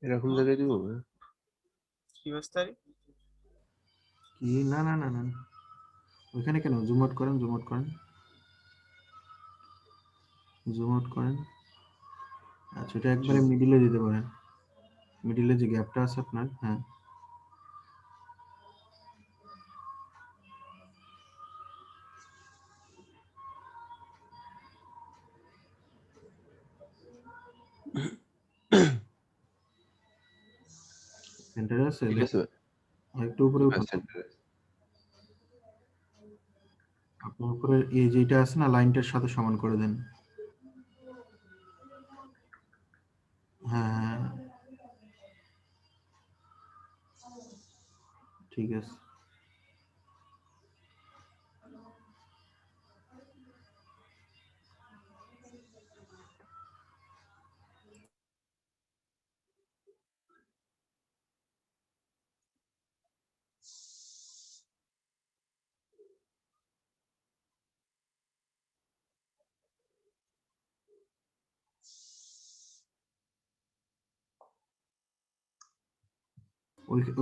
এরকম জায়গায় দিব কি অবস্থা রে? কি না না না না না। ওইখানে কেন জুম আউট করেন জুম আউট করেন জুম আউট করেন। আচ্ছা এটা একবারে মিডিলে দিতে পারেন, মিডিলে যে গ্যাপটা আছে আপনার। হ্যাঁ সেন্টারে আছে, ঠিক আছে একটু উপরে উঠুন। সেন্টারে আপনার উপরে এই যেটা আছে না লাইনটার সাথে সমান করে দেন। হ্যাঁ হ্যাঁ হ্যাঁ। ঠিক আছে।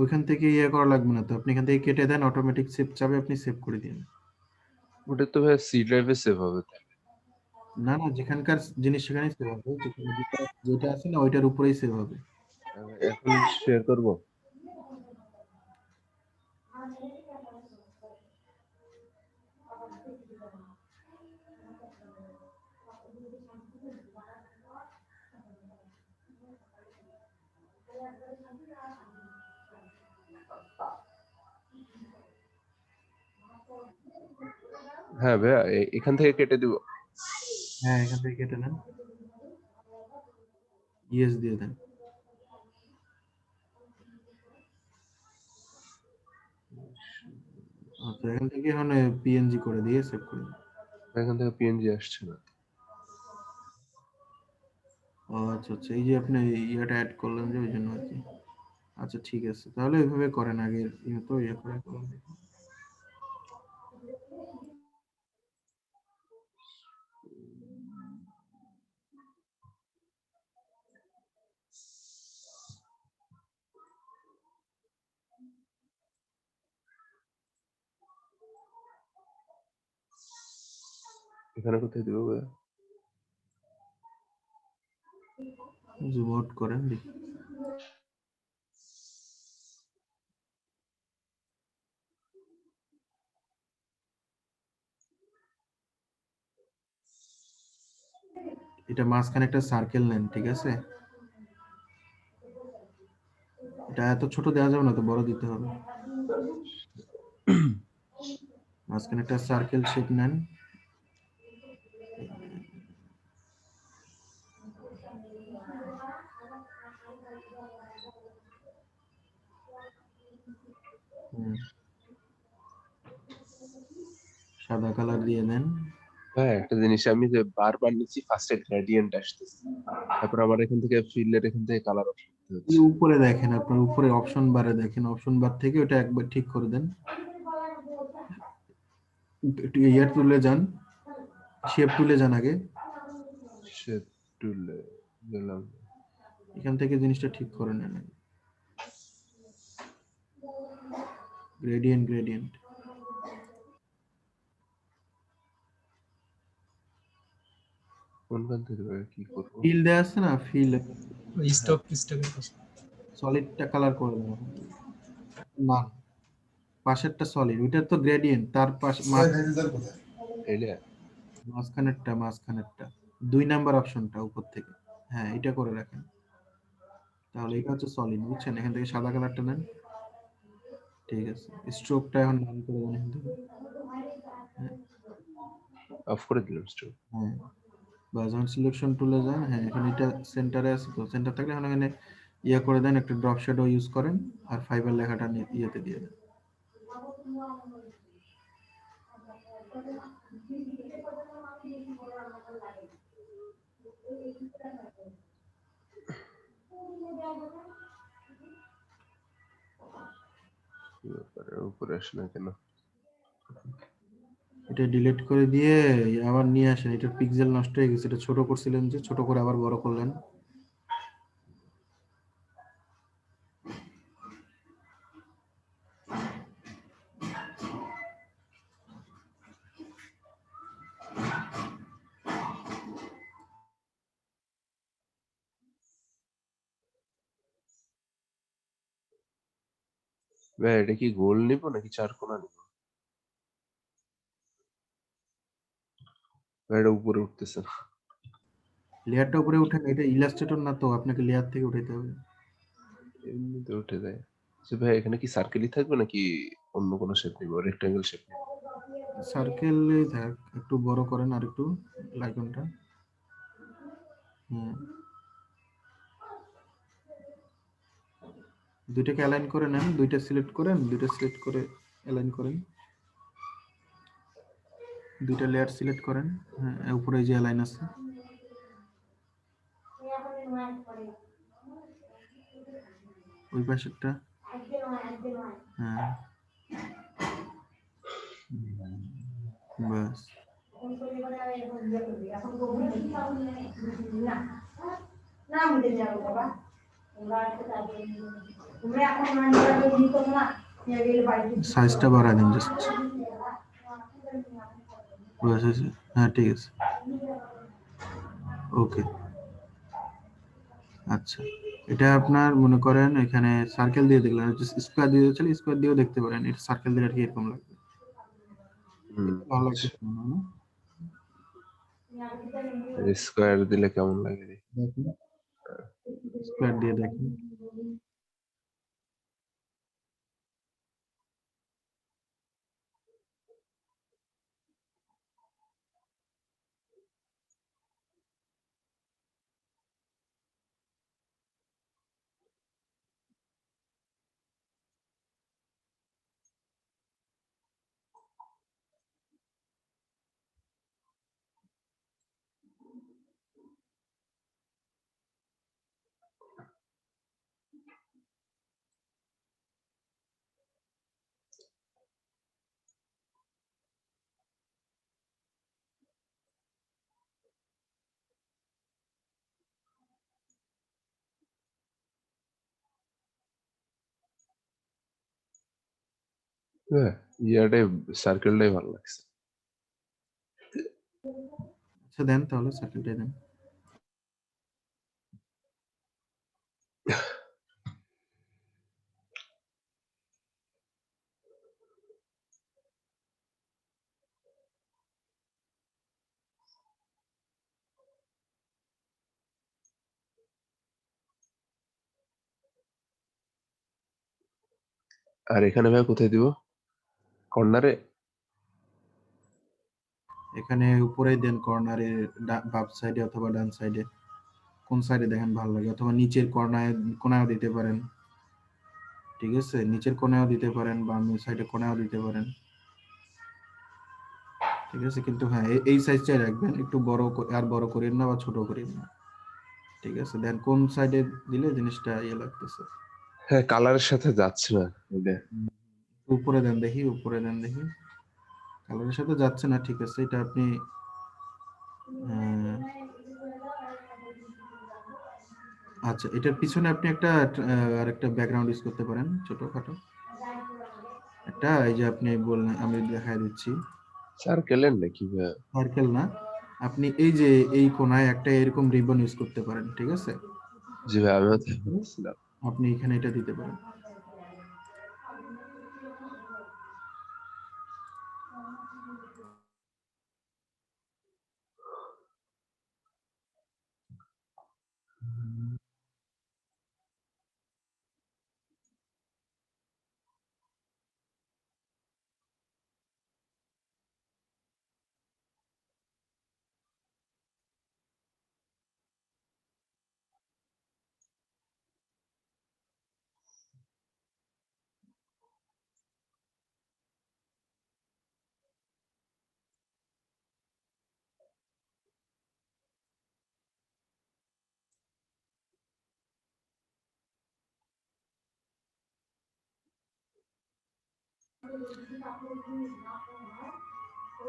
ওইখান থেকে ইয়ে করা লাগবে না তো, আপনি এখান থেকে কেটে দেন, অটোমেটিক সেভ চাবে, আপনি সেভ করে দিন। ওটা তো ভাই সি ড্রাইভে সেভ হবে। না না, যেখানকার জিনিস সেখানেই সেভ হবে, যেটা আছে না ওইটার উপরেই সেভ হবে। এখন শেয়ার করব। হ্যাঁ ভাইয়া এখান থেকে কেটে দিব। হ্যাঁ এখান থেকে কেটে নেন, ইয়েস দিয়ে দেন। আচ্ছা এখান থেকে এখন পিএনজি করে দিয়ে সেভ করে দিন। এখান থেকে পিএনজি আসছে না। ও আচ্ছা আচ্ছা, এই যে আপনি ইয়েটা অ্যাড করলেন যে ওই জন্য আর কি। আচ্ছা ঠিক আছে, তাহলে এইভাবে করেন, আগে তো ইয়ে করে করেন। এখানে কোথায় দিব ভাইয়া? জুম আউট করেন দেখি। এটা মাঝখানে একটা সার্কেল নেন, ঠিক আছে? এটা এত ছোট দেওয়া যাবে না তো, বড় দিতে হবে। মাঝখানে একটা সার্কেল শেপ নেন। সাদা কালার দিয়ে দেন। হ্যাঁ একটা জিনিস আমি যে বারবার নিচ্ছি ফার্স্টে গ্রেডিয়েন্ট আসতেছে, তারপর আবার এখান থেকে ফিল্ডের এখান থেকে কালার অপশন হচ্ছে। উপরে দেখেন, আপনার উপরে অপশন বারে দেখেন, অপশন বার থেকে ওটা একবার ঠিক করে দেন। একটু ইয়ার তুলে যান, শেপ তুলে যান আগে। শেপ টুলে গেলাম। এখান থেকে জিনিসটা ঠিক করে নেন। গ্রেডিয়েন্ট গ্রেডিয়েন্ট কোনখান থেকে কি করব? ফিল দেয়া আছে না, ফিল স্টক স্টকের পাশে সলিডটা কালার করে দেন। না পাশেরটা সলিড, ওইটা তো গ্রেডিয়েন্ট, তার পাশে এটা মাঝখানেরটা 2 নাম্বার অপশনটা উপর থেকে। হ্যাঁ এটা করে রাখেন, তাহলে এটা হচ্ছে সলিড, বুঝছেন? এখান থেকে সাদা কালারটা নেন। ঠিক আছে, স্ট্রোকটা এখন নাম করে দেন এখান থেকে। অফ করে দিলাম স্ট্রোক। হ্যাঁ বাস, যখন সিলেকশন টুলে যান, হ্যাঁ এখানে এটা সেন্টারে আছে তো, সেন্টার থাকলে এখন এখানে ইয়ে করে দেন, একটা ড্রপ শ্যাডো ইউজ করেন, আর ফাইবার লেখাটা ইয়েতে দিয়ে দেন। উপরে আসে না কেন? এটা ডিলিট করে দিয়ে আবার নিয়ে আসেন, এটা পিক্সেল নষ্ট হয়ে গেছে, এটা ছোট করছিলেন যে, ছোট করে আবার বড় করলেন। ভাই এটা কি গোল নিব নাকি চার কোণা নিব? ভাই এটা উপরে উঠতেছে না। লেয়ারটা উপরে উঠেন, এটা ইলাস্ট্রেটর না তো, আপনাকে লেয়ার থেকে উঠাইতে হবে। এমনিতে উঠে যায়। আচ্ছা ভাই এখানে কি সার্কেলই থাকবে নাকি অন্য কোনো শেপ নিব? রেক্টাঙ্গেল শেপ নিব? সার্কেলে থাক, একটু বড় করেন আর একটু লাইকনটা। হ্যাঁ, দুইটাকে অ্যালাইন করে নেন, দুইটা সিলেক্ট করেন, দুইটা সিলেক্ট করে অ্যালাইন করেন, দুইটা লেয়ার সিলেক্ট করেন। হ্যাঁ, উপরে যে অ্যালাইন আছে, ওই পাশেরটা। হ্যাঁ, বাস। সাইজটা বাড়ায় দিন জাস্ট। বাস হয়েছে? হ্যাঁ ঠিক আছে, ওকে। আচ্ছা, এটা আপনার মনে করেন এখানে সার্কেল দিয়ে দেখলেন, স্কোয়ার দিয়ে চলে, স্কোয়ার দিয়েও দেখতে পারেন, এটা সার্কেল দিলে আর কি এরকম লাগবে। ভালো লাগছে না? স্কোয়ার দিলে কেমন লাগে? দেখুন, স্কোয়ার দিয়ে দেখুন। হ্যাঁ, ইয়াটাই সার্কেলটাই ভালো লাগছে। আচ্ছা দেন তাহলে সার্কেলটা দেন। আর এখানে ভাই কোথায় দিব? কর্নারে? এখানে উপরে দেন, কর্নারে, বাম সাইডে অথবা ডান সাইডে, কোন সাইডে দেখেন ভালো লাগে, অথবা নিচের কোণায়ও দিতে পারেন। ঠিক আছে, নিচের কোণায়ও দিতে পারেন, বাম সাইডে কোণায়ও দিতে পারেন। ঠিক আছে, কিন্তু হ্যাঁ এই সাইজটাই রাখবেন, একটু বড় আর বড় করেন না বা ছোট করেন না। ঠিক আছে, দেন কোন সাইডে দিলে জিনিসটা ইয়ে লাগতেছে। হ্যাঁ, কালারের সাথে যাচ্ছে না এটা। উপরে দেন দেখি, উপরে দেন দেখি, কালারের সাথে যাচ্ছে না। ঠিক আছে, এটা আপনি আচ্ছা, এটার পিছনে আপনি একটা আর একটা ব্যাকগ্রাউন্ড ইউজ করতে পারেন, ছোটখাটো একটা। এই যে আপনি বললেন, আমি দেখাই দিচ্ছি। সার্কেলের নাকি ভাই? সার্কেল না, আপনি এই যে এই কোণায় একটা এরকম রিবন ইউজ করতে পারেন। ঠিক আছে, জি ভাই, আমিও তাই ভাবছিলাম। আপনি এখানে এটা দিতে পারেন।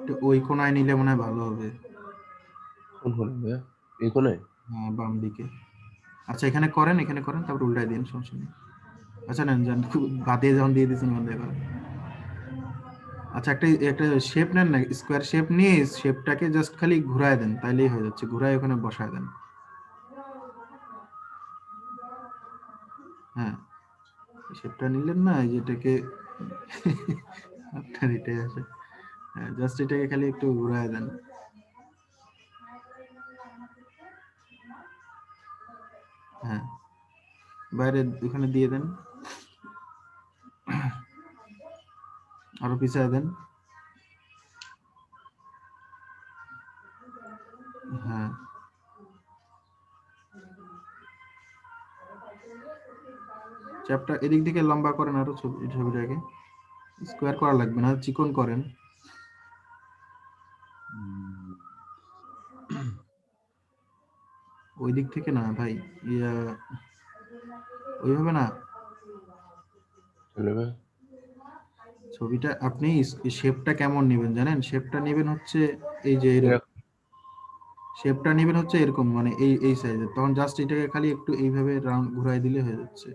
তো ওই কোণায় নিলে মনে হয় ভালো হবে। কোন কোণে ভাই? এই কোণে? হ্যাঁ, বাম দিকে। আচ্ছা, এখানে করেন, এখানে করেন, তারপর উল্টাই দিন, সমস্যা নেই। আচ্ছা নেন, যান, খুব বাদে যখন দিয়ে দিয়েছেন বন্ধ করেন। আচ্ছা, একটা একটা শেপ নেন না, স্কোয়ার শেপ নিয়ে শেপটাকে জাস্ট খালি ঘুরায় দেন, তাইলেই হয়ে যাচ্ছে। ঘুরায় ওখানে বসায় দেন। হ্যাঁ, শেপটা নিলেন না, এই যেটাকে আপনার এটাই আসে। হ্যাঁ, জাস্ট এটাকে খালি একটু ঘুরায় দেন। হ্যাঁ, বাইরে ওখানে দিয়ে দেন, আরো পিছায় দেন। হ্যাঁ, চ্যাপটা এদিক দিকে লম্বা করেন, আরো ছবিটাকে স্কোয়ার করা লাগবে না, চিকন করেন। ওই দিক থেকে না ভাই, ইয়া ওইভাবে না, চলবে? ছবিটা আপনি শেপটা কেমন নেবেন জানেন? শেপটা নেবেন হচ্ছে এই যে এরকম, এরকম? শেপটা নেবেন হচ্ছে এরকম, মানে এই সাইজের। তখন জাস্ট এটাকে খালি একটু এইভাবে রাউন্ড ঘুরাই দিলে হয়ে যাচ্ছে।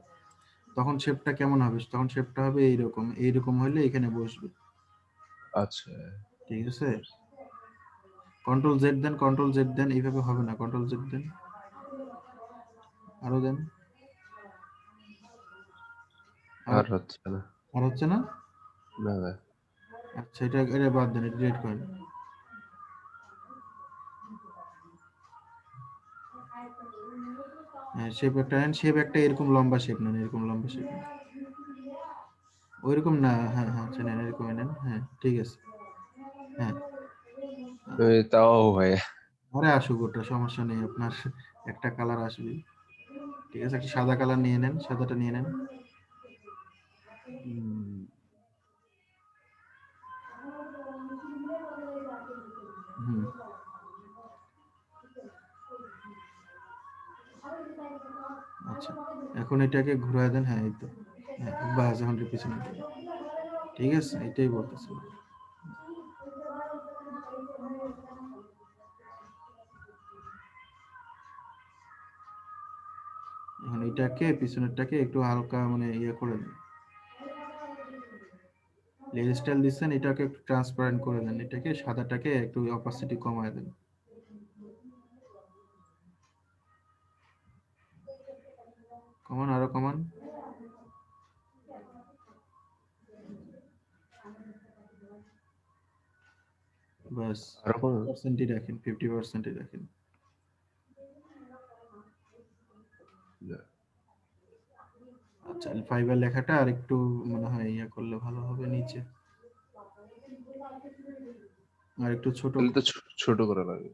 তখন শেপটা কেমন হবে? তখন শেপটা হবে এইরকম, এইরকম হলে এখানে বসবে। আচ্ছা, ঠিক আছে, কন্ট্রোল জেড দেন, কন্ট্রোল জেড দেন, এইভাবে হবে না, কন্ট্রোল জেড দেন, আরো দেন, আর হচ্ছে না। আর হচ্ছে না। না ভাই। আচ্ছা, এটা বাদ দেন, এটা ডিলিট করেন। হ্যাঁ, শেপ একটা নেন, শেপ একটা এরকম লম্বা শেপ নেন, এরকম লম্বা শেপ নেন। ওইরকম না, হ্যাঁ হ্যাঁ, আচ্ছা নেন, এরকম নেন। হ্যাঁ, ঠিক আছে। হ্যাঁ, তাও ভাই। আরে আসুক, ওটা সমস্যা নেই, আপনার একটা কালার আসবে। ঠিক আছে, একটা সাদা কালার নিয়ে নেন, সাদাটা নিয়ে নেন। হুম, আচ্ছা, এখন এটাকে ঘুরায় দেন। হ্যাঁ, এই তো। হ্যাঁ, বাস, এখন পিছনে দিন। ঠিক আছে, এটাই বলতেছি। এখন এটাকে পিছনেরটাকে একটু হালকা মানে ইয়ে করে দেন, লেয়ার স্টাইল দিচ্ছেন, এটাকে একটু ট্রান্সপারেন্ট করে দেন, এটাকে সাদাটাকে একটু অপাসিটি কমায় দেন। কমান, আরো কমান। বাস, আরো কোন? 50%ই রাখেন, 50%ই রাখেন। আচ্ছা, ফাইবার লেখাটা আর একটু মনে হয় ইয়া করলে ভালো হবে নিচে, আর একটু ছোট। তাহলে তো ছোট করা লাগবে।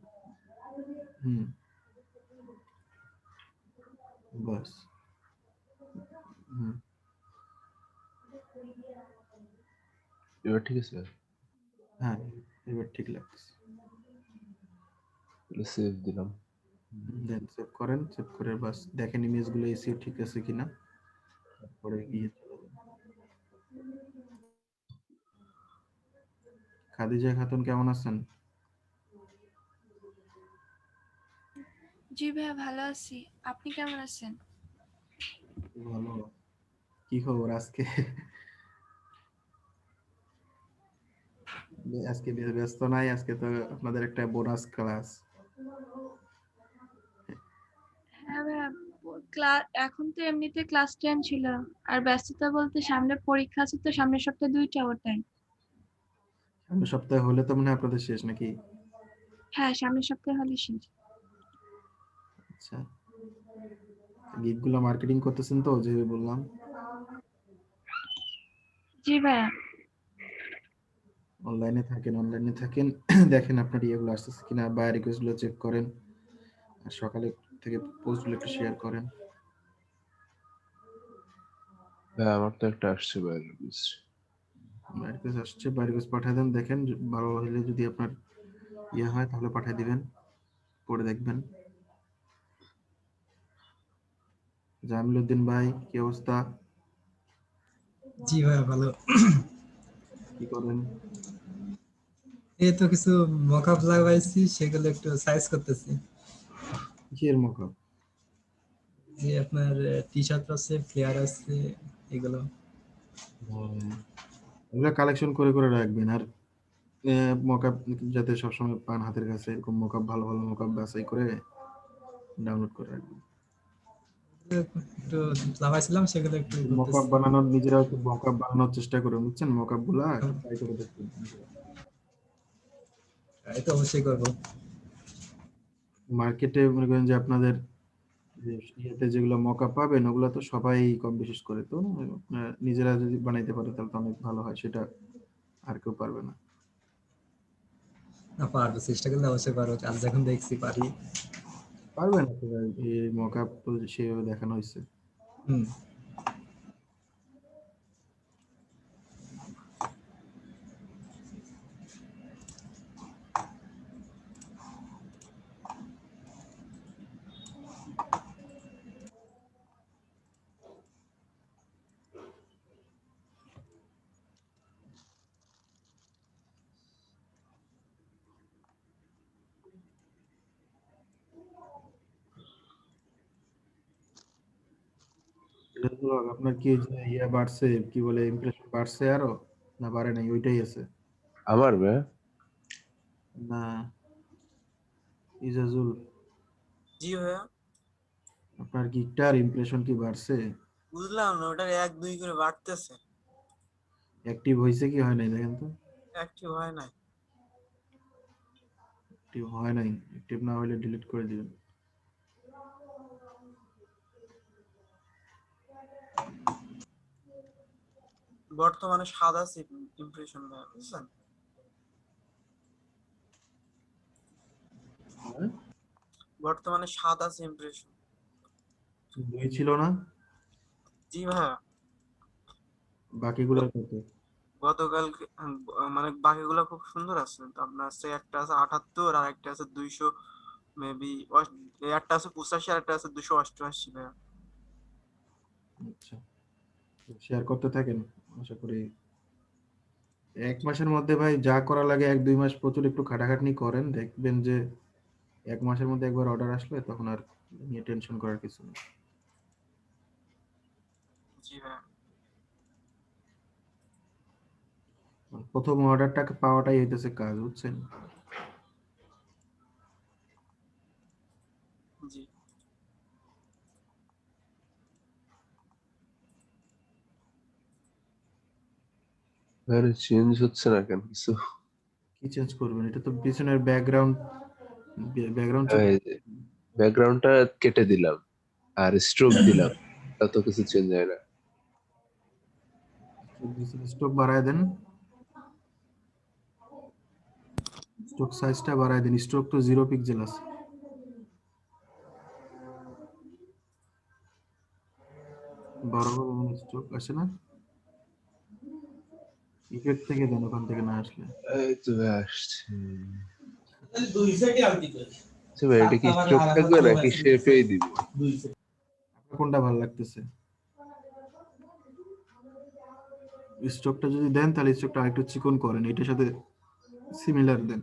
হুম, বাস। হুম, এবার ঠিক আছে। হ্যাঁ, এবার ঠিক লাগছে। সেভ দিলাম। দেন সেভ করেন, সেভ করে বাস দেখেন ইমেজগুলো এসিও ঠিক আছে কিনা, তারপরে গিয়ে চলে যান। খাদিজা খাতুন কেমন আছেন? জি ভাইয়া ভালো আছি। আপনি কেমন আছেন? ভালো। কি খবর আজকে? আজকে ব্যস্ত নাই? আজকে তো আপনাদের একটা বোনাস ক্লাস। হ্যাঁ ভাইয়া, ক্লাস এখন তো এমনিতে ক্লাস 10 ছিল। আর ব্যস্ততা বলতে সামনে পরীক্ষা আছে, তো সামনের সপ্তাহে 2টা ওটাই। সামনের সপ্তাহে হলে তো মনে হয় আপনাদের শেষ নাকি? হ্যাঁ, সামনের সপ্তাহে হলে শেষ। আচ্ছা, গিগগুলো মার্কেটিং করতেছেন তো, যে বললাম? জি ভাইয়া। অনলাইনে থাকেন, অনলাইনে থাকেন, দেখেন আপনার ইয়েগুলো আসতেছে কিনা, বায়ার রিকোয়েস্ট গুলো চেক করেন, আর সকালে থেকে পোস্টগুলো একটু শেয়ার করেন। হ্যাঁ, আমার তো একটা আসছে বাইরে। বায়ার রিকোয়েস্ট আসছে, বায়ার রিকোয়েস্ট পাঠিয়ে দেন, দেখেন ভালো হলে যদি আপনার ইয়ে হয় তাহলে পাঠিয়ে দিবেন, পড়ে দেখবেন। জামিলউদ্দিন ভাই, কি অবস্থা? জি ভাইয়া ভালো। কি করেন? এই তো কিছু মকআপ লাগাইছি, সেগুলো একটু সাইজ করতেছি। কিসের মকআপ? যে আপনার টি শার্ট আছে, ফ্লেয়ার আছে, এগুলো। এগুলো কালেকশন করে করে রাখবেন, আর মকআপ যাতে সবসময় পান হাতের কাছে, এরকম মকআপ, ভালো ভালো মকআপ বাছাই করে ডাউনলোড করে রাখবেন। একটু লাগাইছিলাম, সেগুলো একটু করতেছি। মকআপ বানানোর, নিজেরাও একটু মকআপ বানানোর চেষ্টা করুন, বুঝছেন? মকআপ গুলা একটু ট্রাই করে দেখুন। এই তো অবশ্যই করবো। মার্কেটে মনে করেন যে আপনাদের যে ইয়েতে যেগুলো মকআপ পাবেন ওগুলো তো সবাই কম বেশি করে, তো আপনারা নিজেরা যদি বানাইতে পারে তাহলে তো অনেক ভালো হয়, সেটা আর কেউ পারবে না। না, পারবো, চেষ্টা করলে অবশ্যই পারবো, কাজ যখন দেখছি পারি। পারবে না তো ভাই, এই মকআপ তো সেভাবে দেখানো হয়েছে। হুম। এটা তো আপনার কি যে ইয়ে বাড়ছে, কি বলে, ইমপ্রেশন বাড়ছে আরো, না বাড়ে নাই, ওইটাই আছে? আমার ভাই না, ইজাজুল, জি ভাইয়া, আপনার গিকটার ইমপ্রেশন কি বাড়ছে? বুঝলাম না, ওটার 1 2 করে বাড়তেছে। অ্যাক্টিভ হয়েছে কি হয় নাই দেখেন তো। অ্যাক্টিভ হয় নাই। অ্যাক্টিভ হয় নাই, অ্যাক্টিভ না হলে ডিলিট করে দিবেন। বর্তমানে সাদা ইমপ্রেশন ভাইয়া, বুঝছেন? হ্যাঁ? বর্তমানে সাদা ইমপ্রেশন। দুই ছিল না? জি ভাইয়া, বাকিগুলোর কত? গতকাল মানে বাকিগুলো খুব সুন্দর আছে। তো আপনার আছে, একটা আছে 78 আর একটা আছে 200 মেবি, একটা আছে 85 আর একটা আছে 288 ভাইয়া। আচ্ছা, শেয়ার করতে থাকেন, আশা করি 1 মাসের মধ্যে ভাই যা করা লাগে 1 2 মাস প্রচুর একটু খাটাখাটনি করেন, দেখবেন যে 1 মাসের মধ্যে একবার অর্ডার আসলে তখন আর নিয়ে টেনশন করার কিছু নেই। জি ভাইয়া। প্রথম অর্ডারটাকে পাওয়াটাই হইতেছে কাজ, বুঝছেন? জি ভাই চেঞ্জ হচ্ছে না কেন কিছু? কি চেঞ্জ করবেন? এটা তো পিছনের ব্যাকগ্রাউন্ড, ব্যাকগ্রাউন্ড ব্যাকগ্রাউন্ডটা কেটে দিলাম আর স্ট্রোক দিলাম, তা তো কিছু চেঞ্জ হয় না। স্ট্রোক বাড়ায় দেন, স্ট্রোক সাইজটা বাড়ায় দেন। স্ট্রোক তো 0 পিক্সেল আছে, বড় বড় স্ট্রোক আসে না, ইফেক্ট থেকে দেন, ওখান থেকে না আসলে। এই তো ভাই আসছে। আচ্ছা ভাই, এটা কি স্ট্রোক থাকবে নাকি শেপেই দিব? আপনার কোনটা ভালো লাগতেছে? স্ট্রোকটা যদি দেন তাহলে স্ট্রোকটা আরেকটু চিকন করেন, এটার সাথে সিমিলার দেন।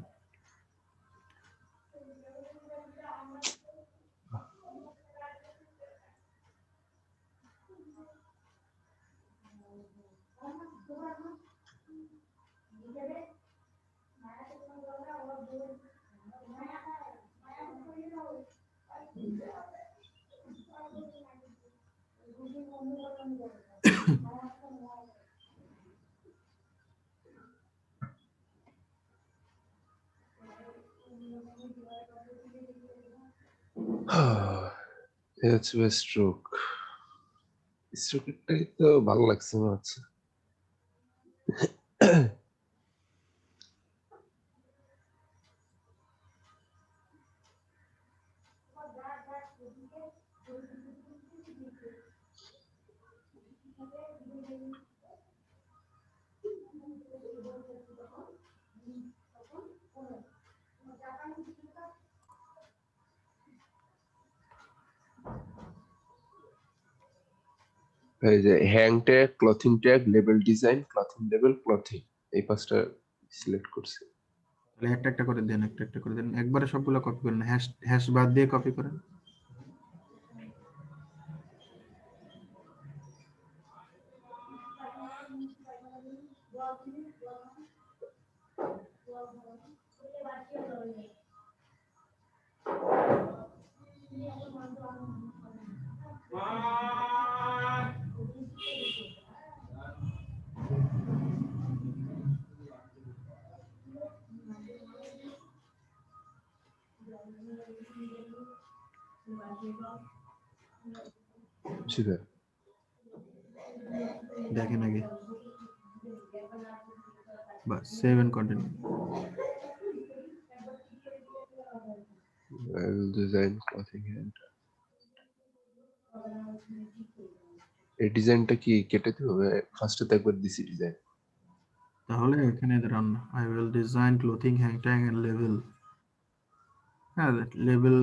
এই হচ্ছে ভাই স্ট্রোক। স্ট্রোকটাই তো ভালো লাগছে মনে হচ্ছে। এই যে hang tag, clothing tag, label design, clothing label, clothing, এই পাঁচটা সিলেক্ট করছি। তাহলে একটা একটা করে দেন, একটা একটা করে দেন, একবারে সবগুলো কপি করেন, হ্যাশ হ্যাশ বাদ দিয়ে কপি করেন। জি ভাই। দেখেন আগে, বাস save and continue. I will design clothing hand. এই ডিজাইনটা কি কেটে দিব? ফার্স্টে তো একবার দিছি ডিজাইন। তাহলে এখানে দাঁড়ান, I will design clothing hang tag and level. হ্যাঁ, লেভেল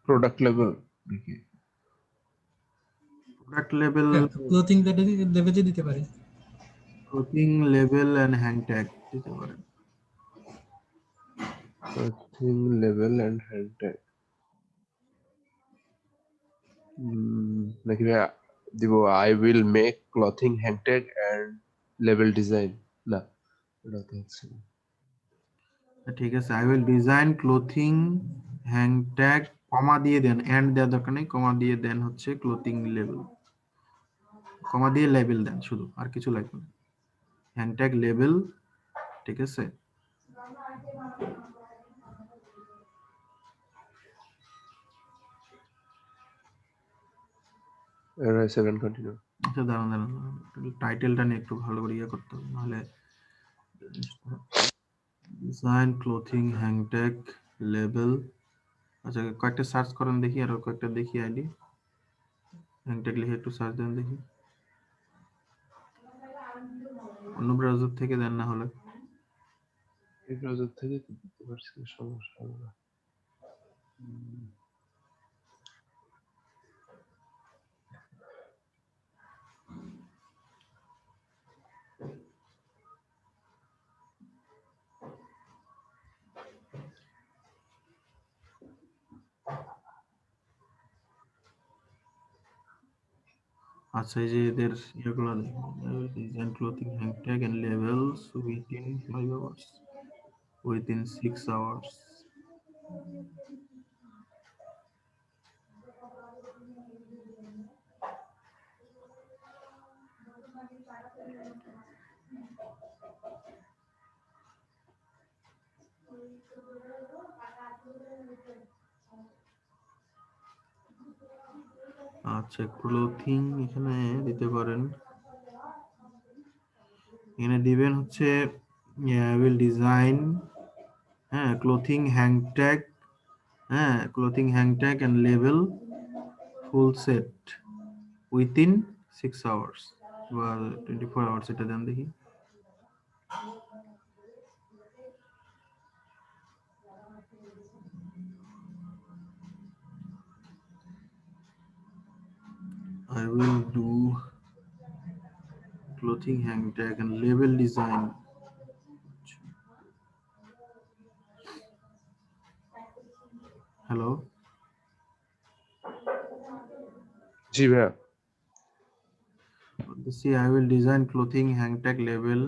প্রোডাক্ট লেভেল নাকি? প্রোডাক্ট লেভেল, ক্লোথিং লেভেলে দিতে পারে। Clothing level and hang tag দিতে পারেন। Clothing level and hand tag নাকি ভাই দিব I will make clothing hand tag and level design? না, এটা তো হচ্ছে না। ঠিক আছে, I will design clothing hang tag, comma দিয়ে দেন, এন্ড দেওয়ার দরকার নেই, কমা দিয়ে দেন হচ্ছে ক্লোথিং লেভেল, কমা দিয়ে লেভেল দেন শুধু, আর কিছু লাগবে না। হ্যাং ট্যাগ লেভেল, ঠিক আছে। এবার 7 কন্টিনিউ। আচ্ছা দাঁড়ান দাঁড়ান, টাইটেলটা নিয়ে একটু ভালো করে ইয়ে করতে হবে, নাহলে design clothing hang tag level. আচ্ছা কয়েকটা সার্চ করেন দেখি, আর কয়েকটা দেখি আইডি হ্যাং ট্যাগ লিখে একটু সার্চ দেন দেখি, অন্য ব্রাউজার থেকে দেন না হলে। এই ব্রাউজার থেকে তো দিতে পারছি, সমস্যা হবে না। আচ্ছা এই যে এদের ইয়েগুলো design clothing hang tag and labels within 5 hours, within 6 hours. আচ্ছা ক্লোথিং এখানে দিতে পারেন, এখানে দিবেন হচ্ছে উইল ডিজাইন, হ্যাঁ ক্লোথিং হ্যাং ট্যাগ, হ্যাঁ ক্লোথিং হ্যাং ট্যাগ এন্ড লেভেল ফুল সেট উইথিন 6 আওয়ার্স বা 24 আওয়ার্স, এটা দেন দেখি। I will do clothing hang tag and label design. Hello. জি ভাইয়া। See, I will design clothing hang tag label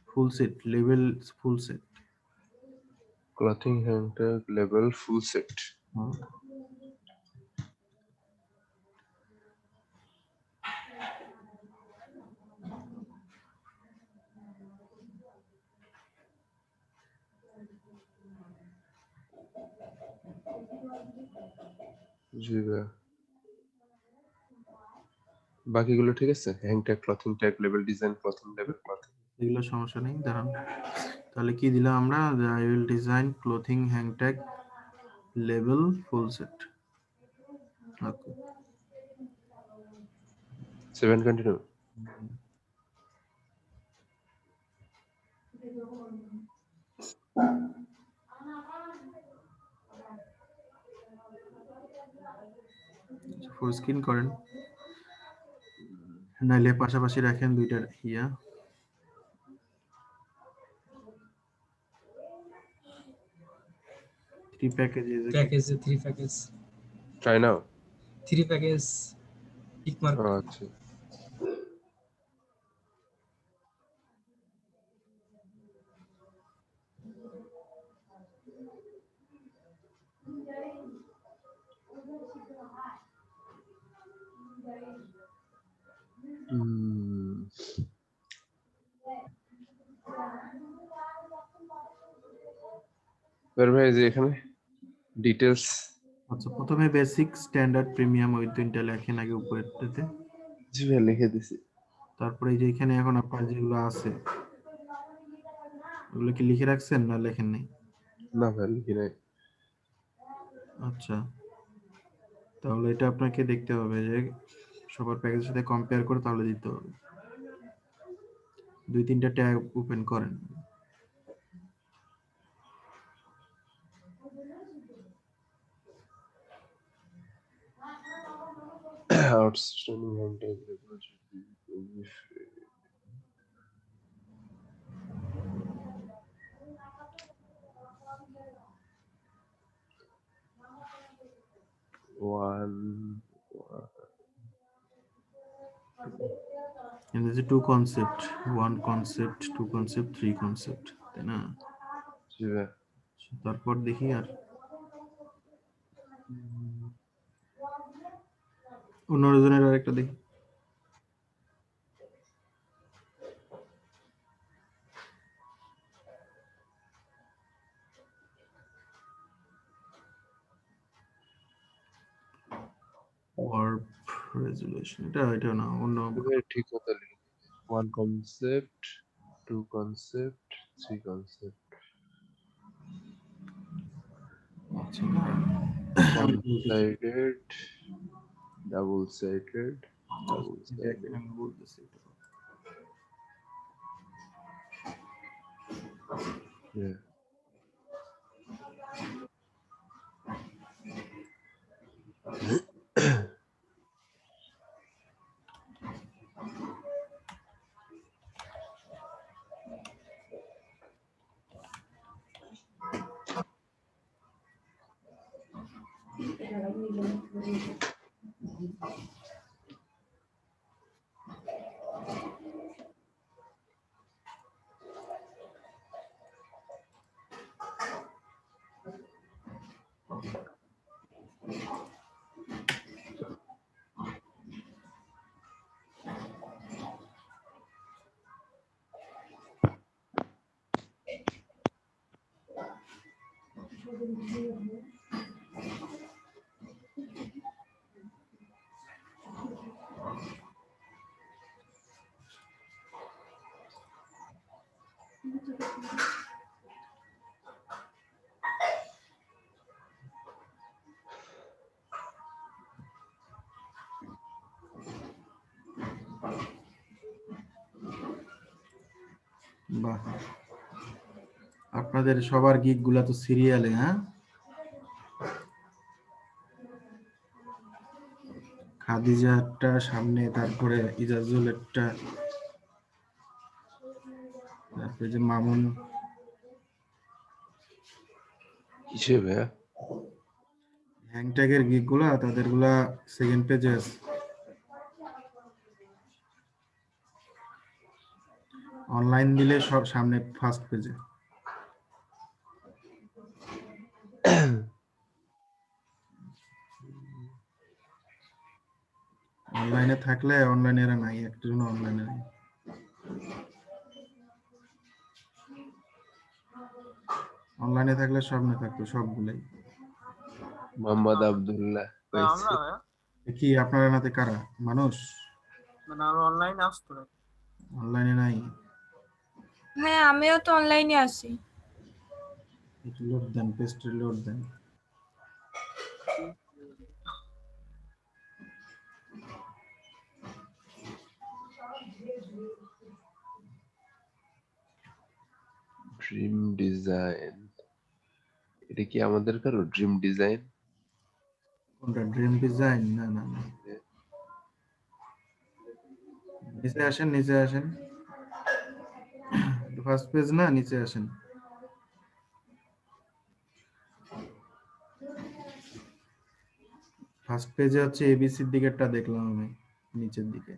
full set. Label full set. Clothing hand tag লেভেল full set. জি ভাইয়া। বাকিগুলো ঠিক আছে? হ্যাং ট্যাগ, ক্লথিং ট্যাগ, লেভেল design, clothing লেভেল, clothing. এগুলো সমস্যা নেই, দাঁড়ান। তাহলে কি দিলাম আমরা? I will design clothing hang tag label full set. Okay. 7 continue. Full screen করেন, নাইলে পাশাপাশি রাখেন দুইটার ইয়া। Three packages, three package, try now. 3 package tick mark. আচ্ছা। হুম, এবার ভাই যে এখানে ডিটেলস আচ্ছা, প্রথমে বেসিক, স্ট্যান্ডার্ড, প্রিমিয়াম, ওই তিনটা লেখেন আগে উপরেরটাতে। জি ভাই লিখে দিছি। তারপরে এই যে এখানে এখন আপনার যেগুলো আছে ওগুলো কি লিখে রাখছেন না লেখেন নাই? না ভাই লিখি নাই। আচ্ছা, তাহলে এটা আপনাকে দেখতে হবে যে সবার প্যাকেজের সাথে কম্পেয়ার করে তাহলে দিতে হবে। 2-3টা ট্যাব ওপেন করেন। Outstanding contact one. And there's a 2 concept, 1 concept, 2 concept, 3 concept, তাই না? জি ভাই। তারপর দেখি আর অন্য জনের আরেকটা দেখি। ওয়ার্প রেজুলেশন, এটা না, অন্য। ভাই ঠিক কথা লিখি। 1 concept, 2 concept, 3 concept. আচ্ছা, One-sided, double-sided, double-sided. আমি বলতেছি এটা। Yeah. বাহ, আপনাদের সবার গিগ গুলা তো সিরিয়ালে, হ্যাঁ? খাদিজাটা সামনে, তারপরে ইজাজুলেরটা, তারপরে যে মামুন। কিসে ভাইয়া? হ্যাংট্যাগের গিগ গুলা তাদের গুলা সেকেন্ড পেজে আছে, অনলাইন দিলে সব সামনে ফার্স্ট পেজে। অনলাইনে থাকলে অনলাইনে এরা নাই, একটা জন্য অনলাইনে নাই। অনলাইনে থাকলে সামনে থাকতো সবগুলাই। মোহাম্মদ আব্দুল্লাহ ভাই পাইছি। আমরা ভাইয়া কি আপনার নাতে কারা মানুষ মানে আমরা অনলাইনে আসতো না। অনলাইনে নাই? হ্যাঁ আমিও তো অনলাইনে আছি। একটু লোড দেন, পেস্টে লোড দেন। ড্রিম ডিজাইন, এটা কি আমাদের কারো ড্রিম ডিজাইন? কোনটা ড্রিম ডিজাইন? না না না, নিচে আসেন, নিচে আসেন, ফার্স্ট পেজ না, নিচে আসেন। ফার্স্ট পেজে হচ্ছে এবিসির দিকেরটা দেখলাম আমি, নিচের দিকে।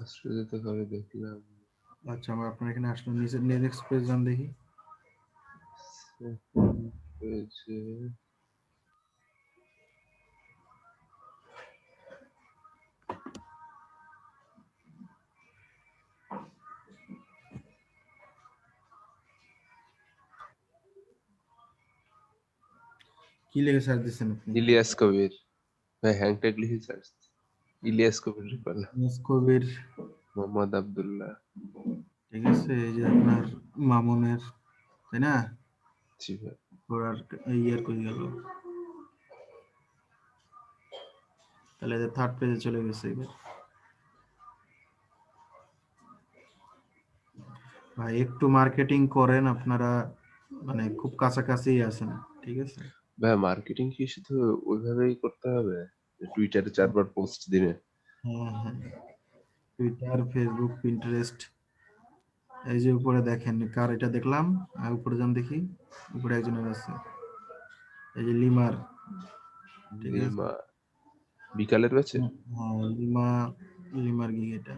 অস্ট্রেলিয়াতে করে দেখলাম। আচ্ছা, আমরা আপনার এখানে আসলাম, নিচে নেক্সট পেজ যান দেখি। সেকেন্ড পেজে কি লিখে সার্চ দিচ্ছেন আপনি? ইলিয়াস কবির। ভাই হ্যাংট্যাগ লিখে সার্চ। ইলিয়াস কবির রিপাল। ইলিয়াস কবির, মোহাম্মদ আব্দুল্লাহ। ঠিক আছে, এই যে আপনার মামুনের, তাই না? জি ভাই। ওরার ইয়ার কই গেল? তাহলে থার্ড পেজে চলে গেছে এবার। ভাই একটু মার্কেটিং করেন, আপনারা মানে খুব কাছাকাছি আছেন, ঠিক আছে? ভাই মার্কেটিং কি শুধু ওইভাবেই করতে হবে? টুইটারে 4 বার পোস্ট দিনে? হ্যাঁ হ্যাঁ, টুইটার, ফেসবুক, পিন্টারেস্ট। এই যে উপরে দেখেন, কার এটা দেখলাম, আর উপরে যান দেখি, উপরে একজনের আছে, এই যে লিমার, ঠিক আছে? লিমা বিকালের ব্যাচে? হ্যাঁ, লিমার গিগ এটা।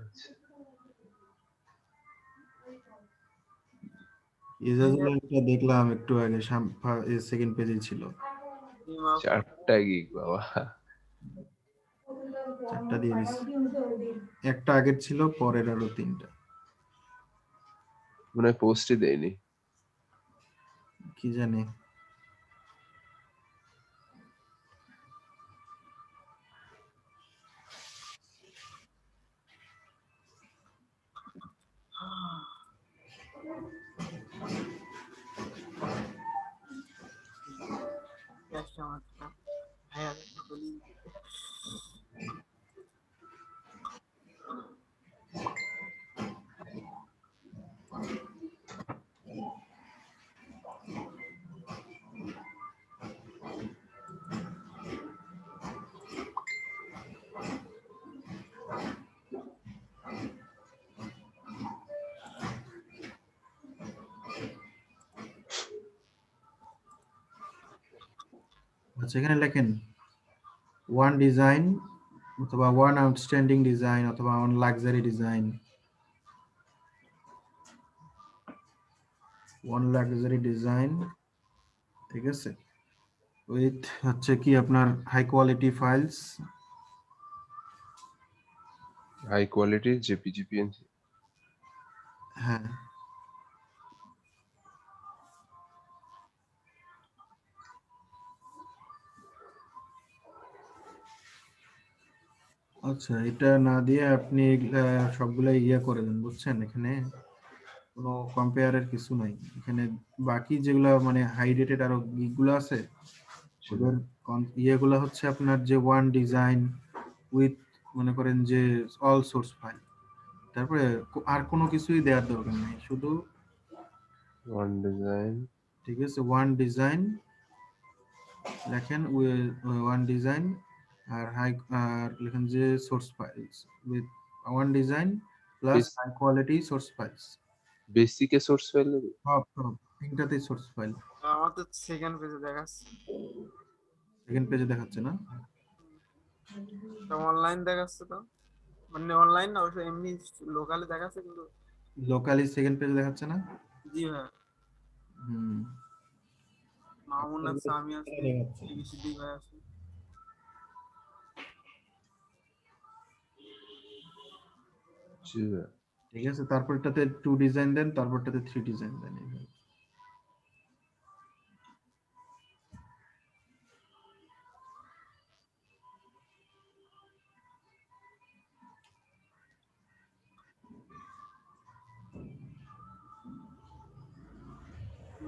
আচ্ছা। এজাজুলের একটা দেখলাম একটু আগে, সেকেন্ড পেজে ছিল। ইমা 4টা গিগ বাবা। 4টা দিয়ে দিছি, একটা আগের ছিল, পরের আরো 3টা। মনে হয় পোস্টই দেয়নি। কি জানি। একটা মাত্র ভাইয়া বলি আচ্ছা, এখানে লেখেন ওয়ান ডিজাইন, অথবা ওয়ান আউটস্ট্যান্ডিং ডিজাইন, অথবা one luxury design, one luxury design, ঠিক আছে, উইথ হচ্ছে কি আপনার high quality files. High quality JPG PNG. হ্যাঁ, আচ্ছা, এটা না দিয়ে আপনি সবগুলো ইয়ে করে দেন, বুঝছেন? এখানে কোনো কম্পেয়ারের কিছু নাই এখানে। বাকি যেগুলো মানে হাই রেটেড আরো গিগগুলো আছে, ওদের ইয়েগুলো হচ্ছে আপনার যে ওয়ান ডিজাইন উইথ, মনে করেন যে অল সোর্স ফাইল, তারপরে আর কোনো কিছুই দেওয়ার দরকার নেই, শুধু, ওয়ান ডিজাইন। ঠিক আছে, ওয়ান ডিজাইন লেখেন, ওয়ান ডিজাইন, আর আর লেখেন যে source files with one design plus high quality source files. বেসিকে সোর্স ফাইল নেবে? সব তিনটাতেই সোর্স ফাইল। আমার তো সেকেন্ড পেজে দেখাচ্ছে, সেকেন্ড পেজে দেখাচ্ছে না? অনলাইন দেখাচ্ছে তো, মানে অনলাইন না, অবশ্য এমনি লোকালে দেখাচ্ছে কিন্তু। লোকালি সেকেন্ড পেজে দেখাচ্ছে না? জি ভাই, হুম, মামুন আছে, আমি আছি, দেখাচ্ছে। এবিসিডি ভাই আছে। জি ভাই। ঠিক আছে, তারপরটাতে 2 ডিজাইন দেন, তারপরটাতে 3 ডিজাইন দেন।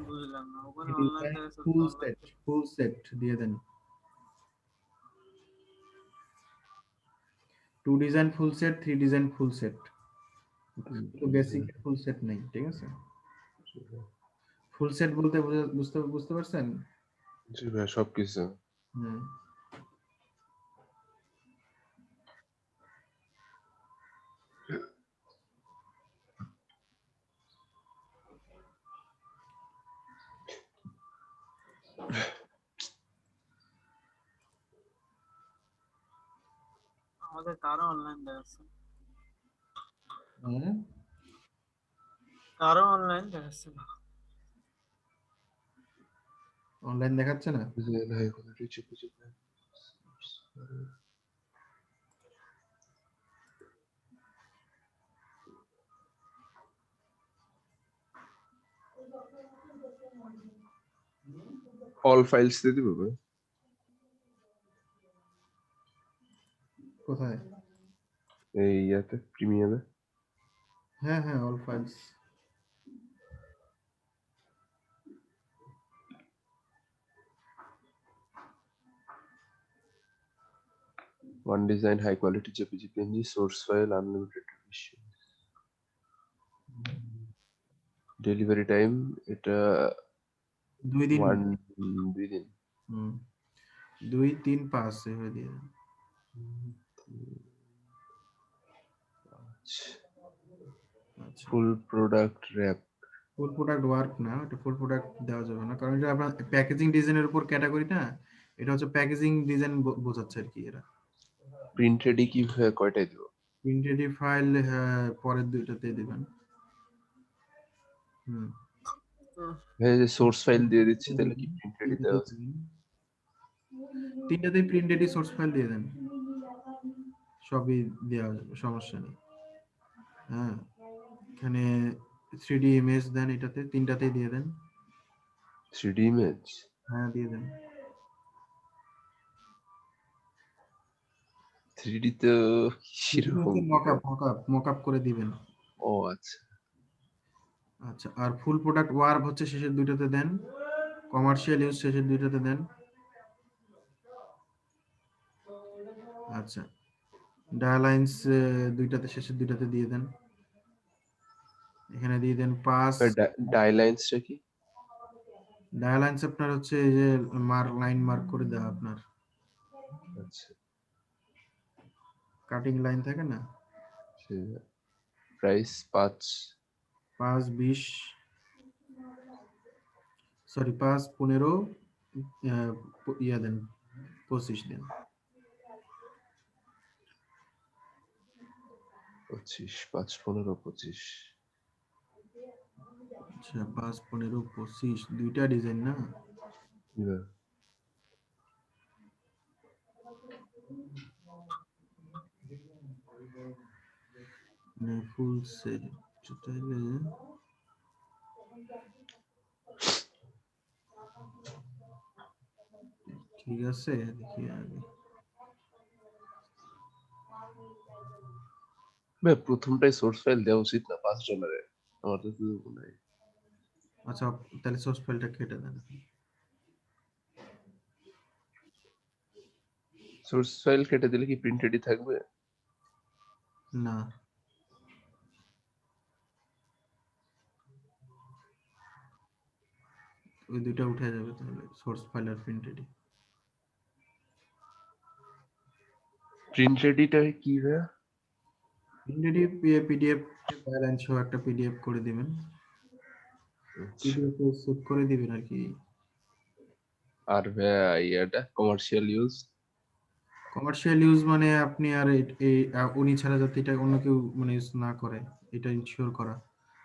বুঝলাম না, ওখানে অনলাইন দেখাচ্ছে, অনলাইন। ফুল সেট দিয়ে দেন। 2 design full set, 3 design full set, তো বেসিক ফুল সেট নেই, ঠিক আছে? ফুল সেট বলতে বুঝতে বুঝতে পারছেন? জি ভাই, সবকিছু। হুম, আমাদের কারো অনলাইন দেখাচ্ছে, হ্যাঁ, কারো অনলাইন দেখাচ্ছে না। অনলাইন দেখাচ্ছে না? High quality JPG. All files দিয়ে দিব ভাই? কোথায়? এই ইয়াতে প্রিমিয়ামে। হ্যাঁ হ্যাঁ, all files. One design high quality JPG PNG source file unlimited vision. Delivery time এটা 2 দিন। 2 দিন। 2, 3, 5 এভাবে দিয়ে দেন। আচ্ছা, full product wrap. Full product work না, এটা ফুল প্রোডাক্ট দেওয়া যাবে না, কারণ এটা আপনার প্যাকেজিং ডিজাইনের উপর ক্যাটাগরি না, এটা হচ্ছে প্যাকেজিং ডিজাইন বোঝাচ্ছে আর কি। এরা প্রিন্ট রেডি কি কয়টায় দিব? প্রিন্টেড ফাইল পরের দুইটাতে দিবেন। ভাই যে সোর্স ফাইল দিয়ে দিচ্ছি তাহলে কি প্রিন্ট রেডি দেওয়া আছে? তিনটাতেই প্রিন্টেডই সোর্স ফাইল দিয়ে দেন, সবই দেওয়া যাবে, সমস্যা নেই। হ্যাঁ, এখানে 3D ইমেজ দেন, এটাতে তিনটাতেই দিয়ে দেন। 3D image? হ্যাঁ দিয়ে দেন। 3D তো কিরকম? মকআপ করে দিবেন। ও আচ্ছা। আচ্ছা, আর ফুল প্রোডাক্ট ওয়ার্ব হচ্ছে শেষের দুইটাতে দেন, কমার্শিয়াল ইউজ শেষের দুইটাতে দেন। আচ্ছা, ডায়ালাইন্স দুইটাতে শেষের দুইটাতে দিয়ে দেন। এখানে দিয়ে দেন পাস। ডাইলাইন্সটা কি? ডায়ালাইন্স আপনার হচ্ছে এই যে লাইন মার্ক করে দেওয়া, আপনার আচ্ছা, কাটিং লাইন থাকে না। প্রাইস 5 20, সরি 5, 15, ইয়া দেন 25 দেন। 25 5 15 25। আচ্ছা, 5, 15, 25 দুইটা ডিজাইন না। ফুল সেট তাহলে ঠিক আছে, দেখি আগে। ভাই প্রথমটাই সোর্স ফাইল দেওয়া উচিত না $5 আমার তো মনে হয়। আচ্ছা, তাহলে সোর্স ফাইলটা কেটে দেন। সোর্স ফাইল কেটে দিলে কি প্রিন্ট রেডি থাকবে? না, ওই দুইটা উঠে যাবে তাহলে, সোর্স ফাইল আর প্রিন্টেড। প্রিন্ট রেডিটা কি ভাই? প্রিন্টেড পিডিএফ ডায়ালাইন সহ একটা পিডিএফ করে দিবেন, পিডিএফ সেভ করে দিবেন আর কি। আর ভাই এটা কমার্শিয়াল ইউজ? কমার্শিয়াল ইউজ মানে আপনি আর উনি ছাড়া যাতে এটা অন্য কেউ মানে ইউজ না করে, এটা ইনশিওর করা।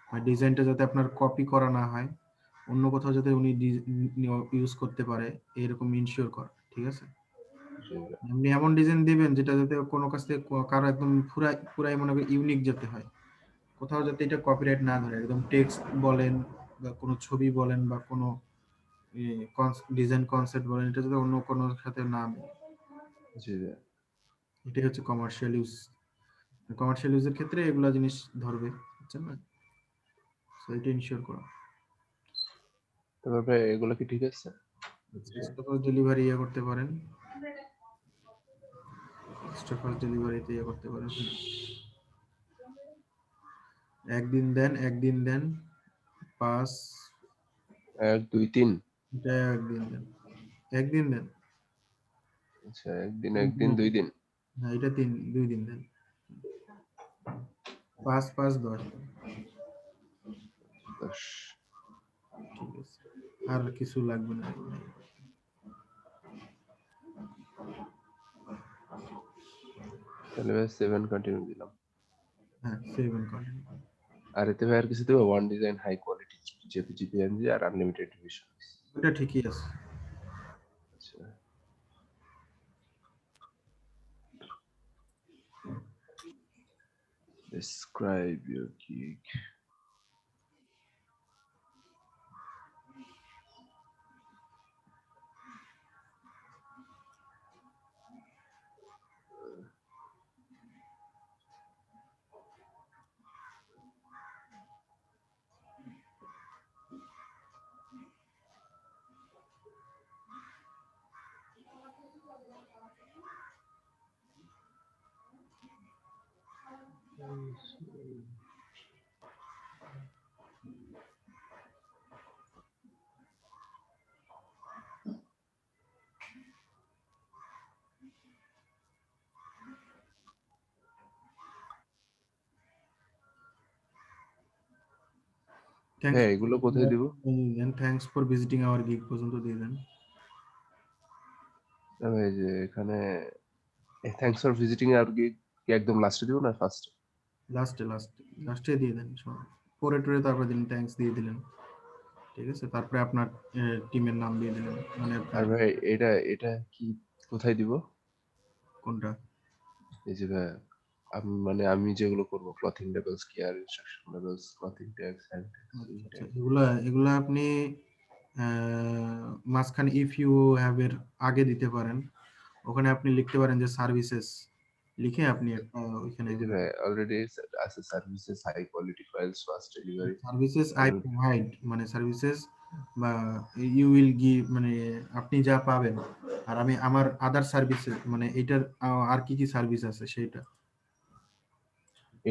আর ডিজাইনটা যাতে আপনার কপি করা না হয়, অন্য কোথাও যাতে উনি ইউজ করতে পারে, এরকম ইনশিওর করা, ঠিক আছে? আপনি এমন ডিজাইন দিবেন যেটা যাতে কোনো কাছ থেকে কারো একদম পুরাই মনে করেন ইউনিক যেতে হয়, কোথাও যাতে এটা কপিরাইট না ধরে। একদম টেক্সট বলেন বা কোনো ছবি বলেন বা কোনো ডিজাইন কনসেপ্ট বলেন, এটা যাতে অন্য কোনো সাথে না মেলে। জি ভাই। এটাই হচ্ছে কমার্শিয়াল ইউজ। কমার্শিয়াল ইউজের ক্ষেত্রে এগুলা জিনিস ধরবে, বুঝছেন না? সো এটা ইনশিওর করা। তারপর ভাই এগুলো কি ঠিক আছে? এক্সট্রা ফাস্ট ডেলিভারি ইয়ে করতে পারেন, এক্সট্রা ফাস্ট ডেলিভারিতে ইয়ে করতে পারেন। একদিন দেন 5, 1 2 3। এটা একদিন দেন। আচ্ছা, একদিন 2 দিন। হ্যাঁ, এটা 2 দিন দেন। 5, 5, 10। 10। ঠিক আছে, আর কিছু লাগবে না। তাহলে ভাই 7 কন্টিনিউ দিলাম। হ্যাঁ, সেভ এন্ড কন্টিনিউ। আর এতে ভাই আর কিছু দেবো? One design high quality JPG PNG আর আনলিমিটেড ভিশন। এটা ঠিকই আছে। আচ্ছা, describe your gig. হ্যাঁ এগুলো কোথায় দিব? Thanks for visiting our gig পর্যন্ত দিয়ে দেন। এই যে এখানে থ্যাঙ্কস ফর ভিজিটিং আর কি একদম লাস্টে দিব না ফার্স্ট? লাস্টে দিয়ে দেন সব পরে টরে, তারপরে দিন থ্যাঙ্কস দিয়ে দিলেন, ঠিক আছে? তারপরে আপনার টিমের নাম দিয়ে দিলেন, মানে আর আপনার ভাই এটা এটা কি কোথায় দিব? কোনটা। এই যে ভাই আমি যেগুলো করব clothing levels, care instruction levels, clothing tags, hand আচ্ছা, এগুলা আপনি মাঝখানে ইফ ইউ হ্যাভ এর আগে দিতে পারেন। ওখানে আপনি লিখতে পারেন যে সার্ভিসেস লিখে আপনি ওইখানে এই যে ভাই অলরেডি আছে services, high quality files, fast delivery. Services I provide, মানে সার্ভিসেস বা ইউ উইল গিভ, মানে আপনি যা পাবেন। আর আমি আমার আদার সার্ভিসেস, মানে এটার আর কি কি সার্ভিস আছে সেটা।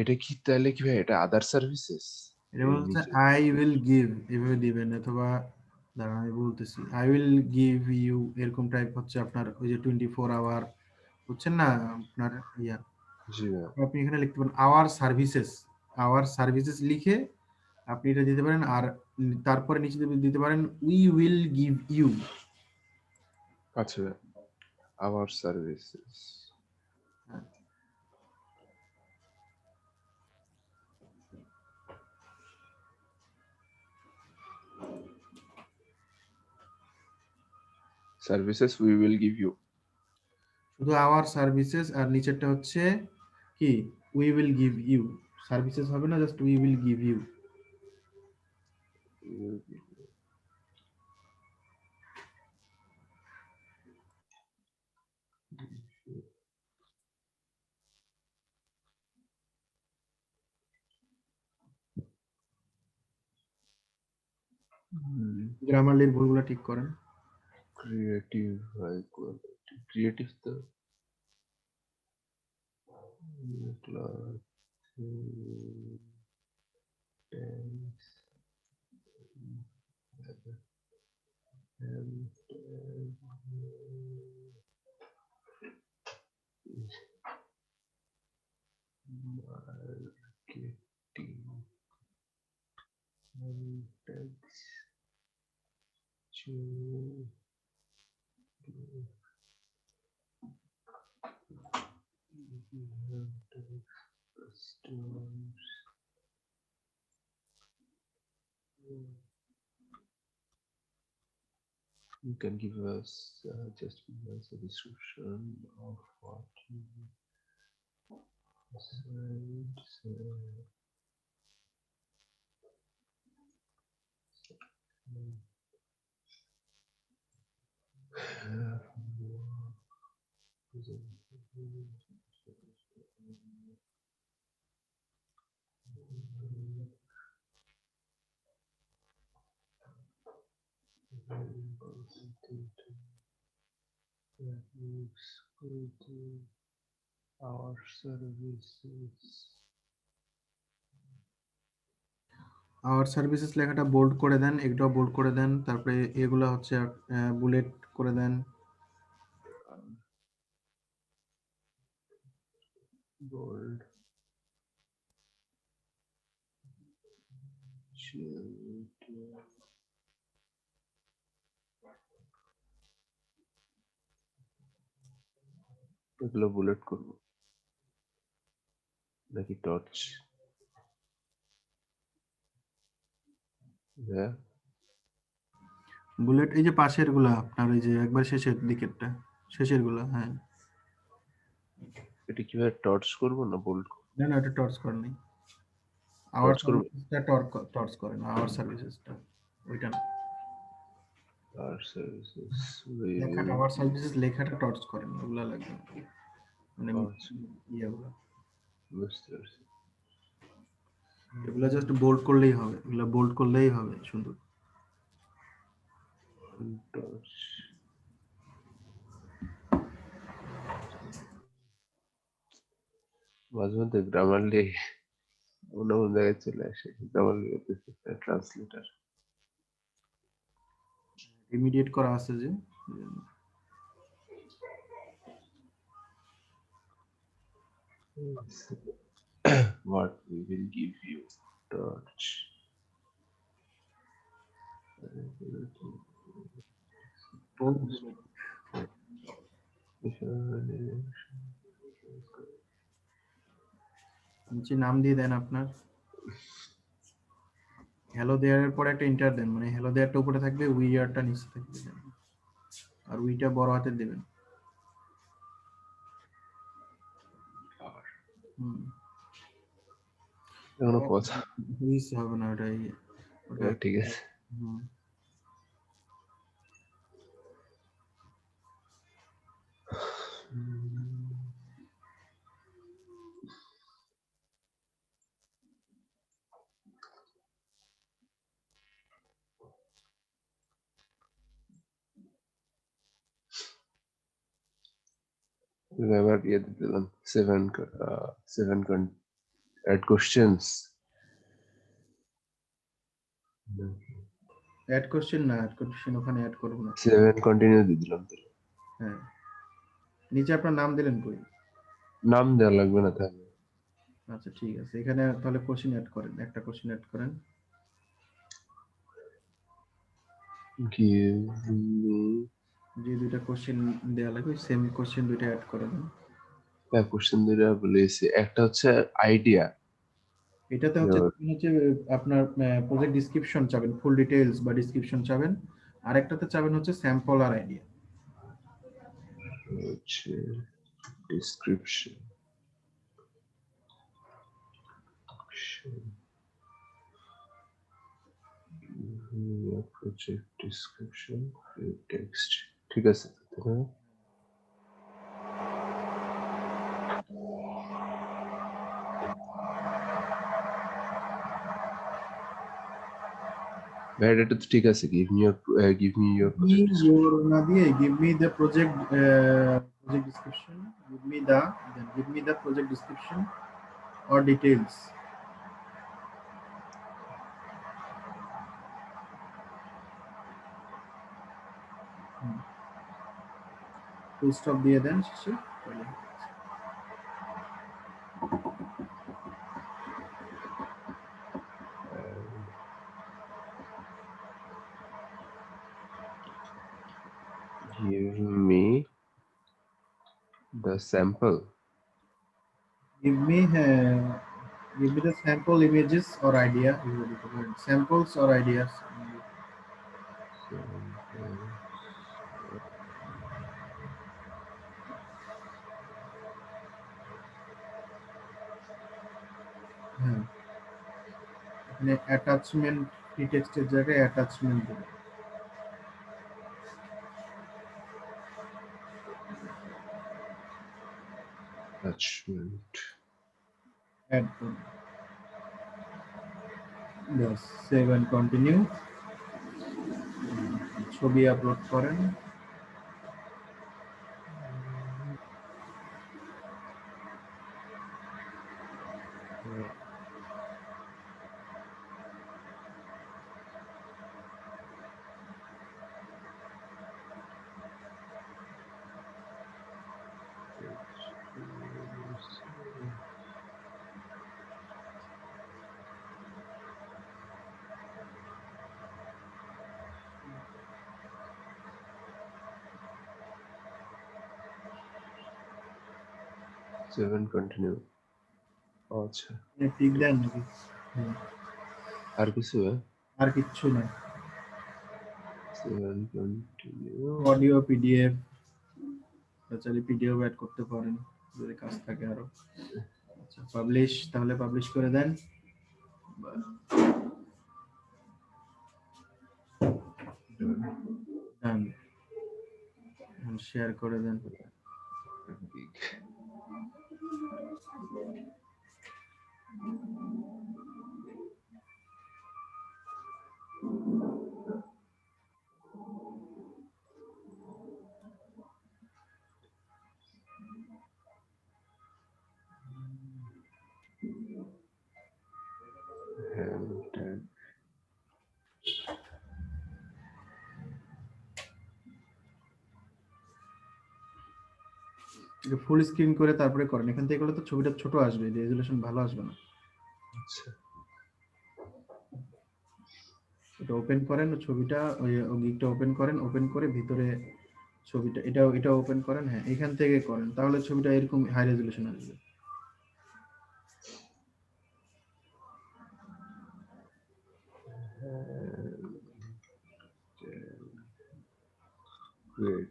এটা কি তাহলে কি ভাই এটা আদার সার্ভিসেস? এটা হচ্ছে আই উইল গিভ, এভাবে দিবেন, অথবা দাঁড়ান আমি বলতেছি, আই উইল গিভ ইউ, এরকম টাইপ হচ্ছে আপনার ওই যে 24 আওয়ার বুঝছেন না আপনার ইয়া। জি ভাই। আপনি এখানে লিখতে পারেন আওয়ার সার্ভিসেস লিখে আপনি এটা দিতে পারেন। আর তারপরে নিচে দিতে পারেন উই উইল গিভ ইউ। আচ্ছা, our services. Services we will give you. শুধু আওয়ার সার্ভিসেস, আর নিচেরটা হচ্ছে কি we will give you. Services হবে না, just we will give you. গ্রামারলির ভুলগুলো ঠিক করেন। ক্রিয়েটিভ ক্রিয়েটিভ তো you can give us just give us a description of what you said. Our services. Hour services লেখাটা বোল্ড করে দেন, একটাও বোল্ড করে দেন, তারপরে এগুলা হচ্ছে বুলেট করে দেন। Bold. এগুলো বুলেট করবো নাকি টর্চ? হ্যাঁ বুলেট এই যে পাশের গুলা আপনার ওই যে একবার শেষের দিকেরটা, শেষের গুলা। হ্যাঁ, এটা কিভাবে টর্চ করবো না বোল্ড? না না, এটা টর্চ করেন নাই। আওয়ার টর্চ করবো। সার্ভিসেসটা টর্চ করেন, আওয়ার সার্ভিসেসটা ওইটা না। Our services লেখাটা আওয়ার সার্ভিসেস লেখাটা টর্চ করেন, ওগুলা লাগবে না। মানে আচ্ছা। ইয়েগুলা বুঝতে পারছি। এগুলা জাস্ট বোল্ড করলেই হবে, এগুলা বোল্ড করলেই হবে সুন্দর। টর্চ মাঝে মধ্যে গ্রামারলি অন্য কোন জায়গায় চলে আসে, কিন্তু আমার ট্রান্সলেটার। ইমিডিয়েট করা আছে যে What we will give you, torch. নিচে নাম দিয়ে দেন আপনার। হ্যালো দেয়ারের পরে একটা ইন্টার দেন, মানে হ্যালো দেয়ারটা উপরে থাকবে, উই আরটা নিচে থাকবে, আর উইটা বড় হাতে দেবেন। এখনো কথা হুইস হবে না, ওটাই ওটা। ঠিক আছে। এবার ইয়ে দিলাম 7 add questions. অ্যাড কোশ্চেন না, অ্যাড কোশ্চেন ওখানে অ্যাড করব না। 7 continue দিয়ে দিলাম তো। হ্যাঁ, নিচে আপনার নাম দিলেন কই? নাম দেওয়া লাগবে না তাহলে। আচ্ছা ঠিক আছে, এখানে তাহলে কোশ্চেন অ্যাড করেন, একটা কোশ্চেন অ্যাড করেন। Give me যে দুইটা কোশ্চেন দেওয়া লাগবে সেম কোশ্চেন দুইটা অ্যাড করে দেন। কোশ্চেন দুইটা বলেছি, একটা হচ্ছে আইডিয়া। এটাতে হচ্ছে আপনার প্রজেক্ট ডেসক্রিপশন চাবেন, ফুল ডিটেইলস বা ডেসক্রিপশন চাবেন, আর একটাতে চাবেন হচ্ছে স্যাম্পল আর আইডিয়া। হচ্ছে description. Project description, text. ঠিক আছে। ভাই এটা তো ঠিক আছে, give me your project description. না দিয়ে give me the project description, give me the project description or details. Full stop দিয়ে দেন শেষে। Give me the sample. Give me the sample images or idea, samples or ideas. হ্যাঁ, এখানে attachment free টেক্সটের জায়গায় attachment দেবেন। Attachment. Add করুন, বাস save and continue. ছবি upload করেন। Seven continue. আচ্ছা, টিক দেন নাকি? আর কিছু? আর কিচ্ছু না। 7 continue. অডিও পিডিএফ, চাইলে পিডিএফ অ্যাড করতে পারেন যদি কাজ থাকে আরো। আচ্ছা পাবলিশ, তাহলে পাবলিশ করে দেন। ডান, শেয়ার করে দেন। Big. ফুল স্ক্রিন করে তারপরে করেন, এখান থেকে করলে তো ছবিটা ছোট আসবে, রেজুলেশন ভালো আসবে না। আচ্ছা এটা ওপেন করেন ছবিটা, ওই গিকটা ওপেন করেন, ওপেন করে ভিতরে ছবিটা এটা ওপেন করেন, হ্যাঁ এখান থেকে করেন, তাহলে ছবিটা এরকম হাই রেজুলেশন আসবে। গ্রেট।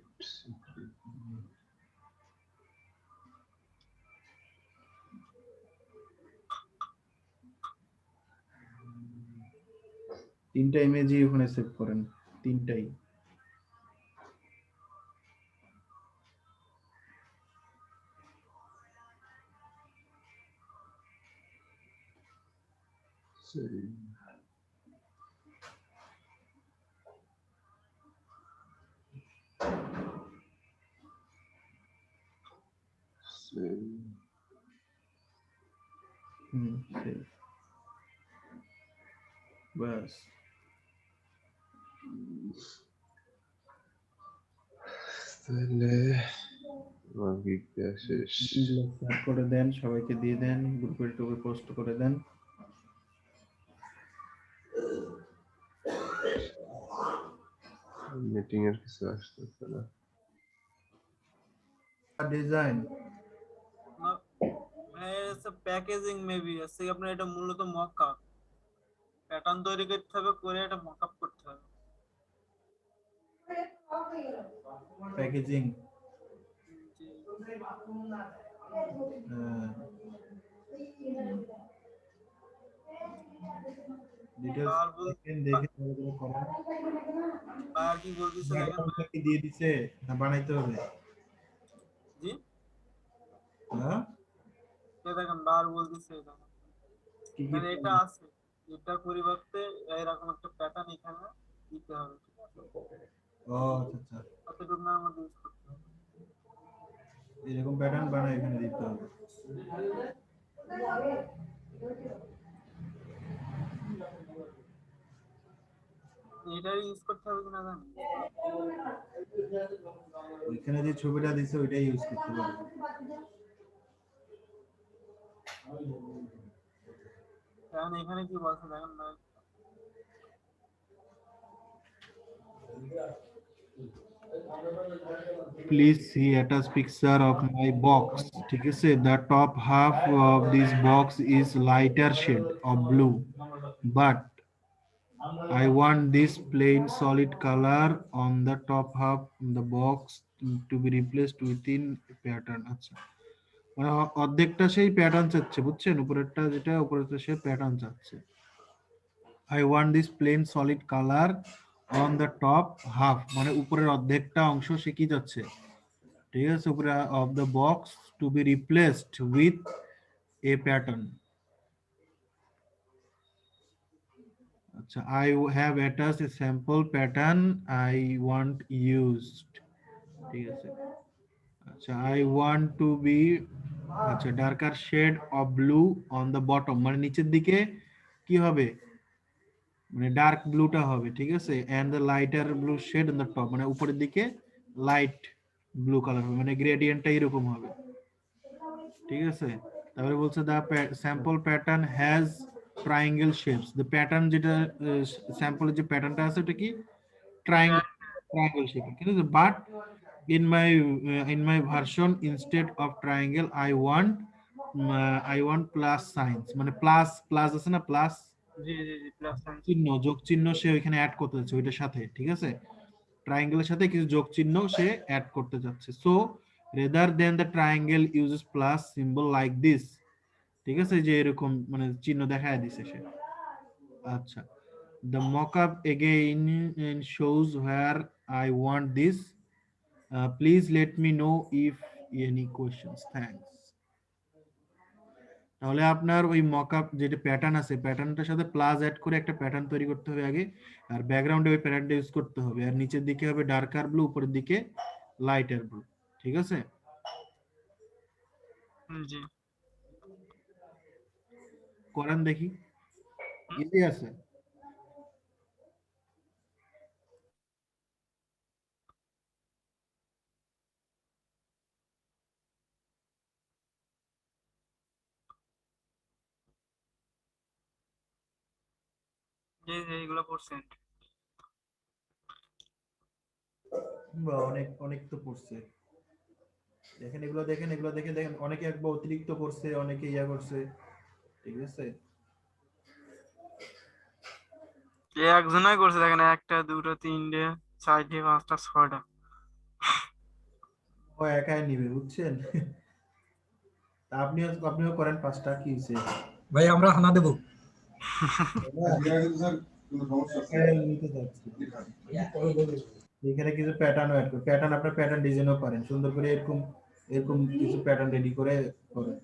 3টা ইমেজই ওখানে সেভ করেন, 3টাই। Sorry sorry save। বাস তাহলে আমার গিগ দেওয়া শেষ। শেয়ার করে দেন, সবাইকে দিয়ে দেন, গ্রুপে টুপে পোস্ট করে দেন। মিটিং এর কিছু আসতেছে না। ডিজাইন না প্যাকেজিং মেবি আছে আপনার, এটা মূলত মকআপ, প্যাটার্ন তৈরি করতে হবে, করে এটা মকআপ করতে হবে। প্যাকেজিং, জি। ডিটেইলস আর দেখেন, দেখে তারপরে করেন। আর কি বলতেছে দেখেন ব্যাকগ্রাউন্ডটা কি দিয়ে দিছে না বানাইতে হবে? জি, হ্যাঁ এই দেখেন বার বলতেছে এটা, কি কি মানে এটা আছে, এটার পরিবর্তে এরকম একটা প্যাটার্ন এখানে দিতে হবে, ঠিক আছে? ও আচ্ছা আচ্ছা, অতটুকুর মধ্যে ইউজ করতে হবে। এরকম প্যাটার্ন বানাই এখানে দিতে হবে। এটাই ইউজ করতে হবে কিনা জানি। এখানে যে ছবিটা দিছে ওইটাই ইউজ করতে পারবে। কারণ এখানে কি বলছে দেখেন না, Please see attached picture of my box. ঠিক আছে, the top half of this box is lighter shade of blue, but I want this plain solid color on the top half of the box to be replaced within a pattern. আচ্ছা, মানে অর্ধেকটা সেই pattern চাচ্ছে, বুঝছেন? উপরেরটা যেটা উপরেরটা সে pattern চাচ্ছে। I want this plain solid color on the top half, মানে উপরের অর্ধেকটা অংশ সে কি যাচ্ছে, ঠিক আছে, উপরে of the box to be replaced with a pattern. আচ্ছা, I have attached a sample pattern I want used, ঠিক আছে। আচ্ছা, I want to be, আচ্ছা, darker shade of blue on the bottom, মানে নিচের দিকে কি হবে, মানে ডার্ক ব্লুটা হবে, ঠিক আছে, and the lighter blue shade on the top, মানে উপরের দিকে লাইট ব্লু কালার হবে, মানে গ্রেডিয়েন্টটা এরকম হবে, ঠিক আছে। তারপরে বলছে the sample pattern has triangle shapes, the pattern যেটা স্যাম্পলের যে প্যাটার্নটা আছে ওটা কি triangle shape, ঠিক আছে, but in my version instead of triangle I want plus signs, মানে প্লাস আছে না, প্লাস জি জি জি, প্লাস সাইন। চিহ্ন, যোগ চিহ্ন সে ওইখানে অ্যাড করতে যাচ্ছে ওইটার সাথে, ঠিক আছে, ট্রায়াঙ্গেলের সাথে কিছু যোগ চিহ্ন সে অ্যাড করতে যাচ্ছে। So rather than the triangle uses plus symbol like this, ঠিক আছে, যে এরকম মানে চিহ্ন দেখায় দিছে সে। আচ্ছা, the mockup again shows where I want this, please let me know if any questions, thanks। তাহলে আপনার ওই মকআপ যেটা প্যাটার্ন আছে প্যাটার্নটার সাথে প্লাস অ্যাড করে একটা প্যাটার্ন তৈরি করতে হবে আগে, আর ব্যাকগ্রাউন্ডে ওই প্যাটার্নটা ইউজ করতে হবে, আর নিচের দিকে হবে ডার্কার ব্লু, উপরের দিকে লাইটার ব্লু, ঠিক আছে। জি। করেন দেখি, ইজি আছে। এই যে এইগুলো পড়ছেন। বা অনেক অনেক তো পড়ছে। দেখেন এগুলো দেখেন, এগুলো দেখে দেখেন অনেকে একবার অতিরিক্ত করছে, অনেকে ইয়া করছে, ঠিক আছে? এ একজনই করছে দেখেন, একটা দুটো তিনটে চারটে পাঁচটা ছয়টা। ও একাই নিবে, বুঝছেন? তা আপনিও করেন 5টা, কি হয়েছে? ভাই আমরা হানা দেবো। একাই নিতে যাচ্ছি। এখানে কিছু প্যাটার্ন অ্যাড করে, প্যাটার্ন আপনার প্যাটার্ন ডিজাইনও পারেন সুন্দর করে, এরকম এরকম কিছু প্যাটার্ন রেডি করে করেন।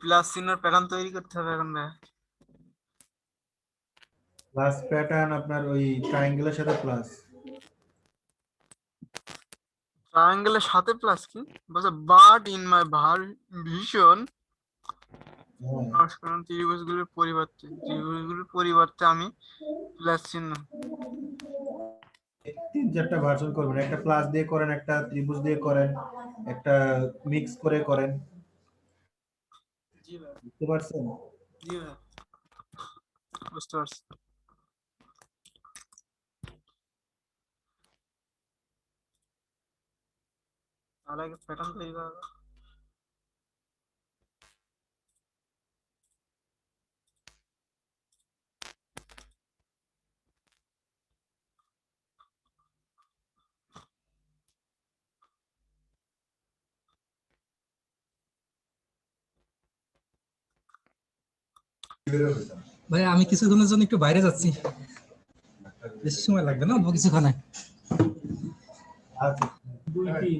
প্লাস চিহ্নের প্যাটার্ন তৈরি করতে হবে এখন ভাই। প্লাস প্যাটার্ন আপনার ওই ট্রায়াঙ্গেলের সাথে প্লাস। ট্রায়াঙ্গেলের সাথে প্লাস কি বলছে? বাট ইন মাই ভিশন হ্যাঁ, সংস্করণ ত্রিভুজগুলোর পরিবর্তে আমি প্লাস চিহ্ন। 3-4টা ভার্সন করবেন, একটা প্লাস দিয়ে করেন, একটা ত্রিভুজ দিয়ে করেন, একটা মিক্স করে করেন, জি ভাই, বুঝতে পারছেন? জি ভাই, বুঝতে পারছি। তাহলে আগে প্যাটার্ন তৈরি করা হবে। ভাই আমি কিছুক্ষণের জন্য একটু বাইরে যাচ্ছি, বেশি সময় লাগবে না, অল্প কিছুক্ষণে। আচ্ছা, 2-3।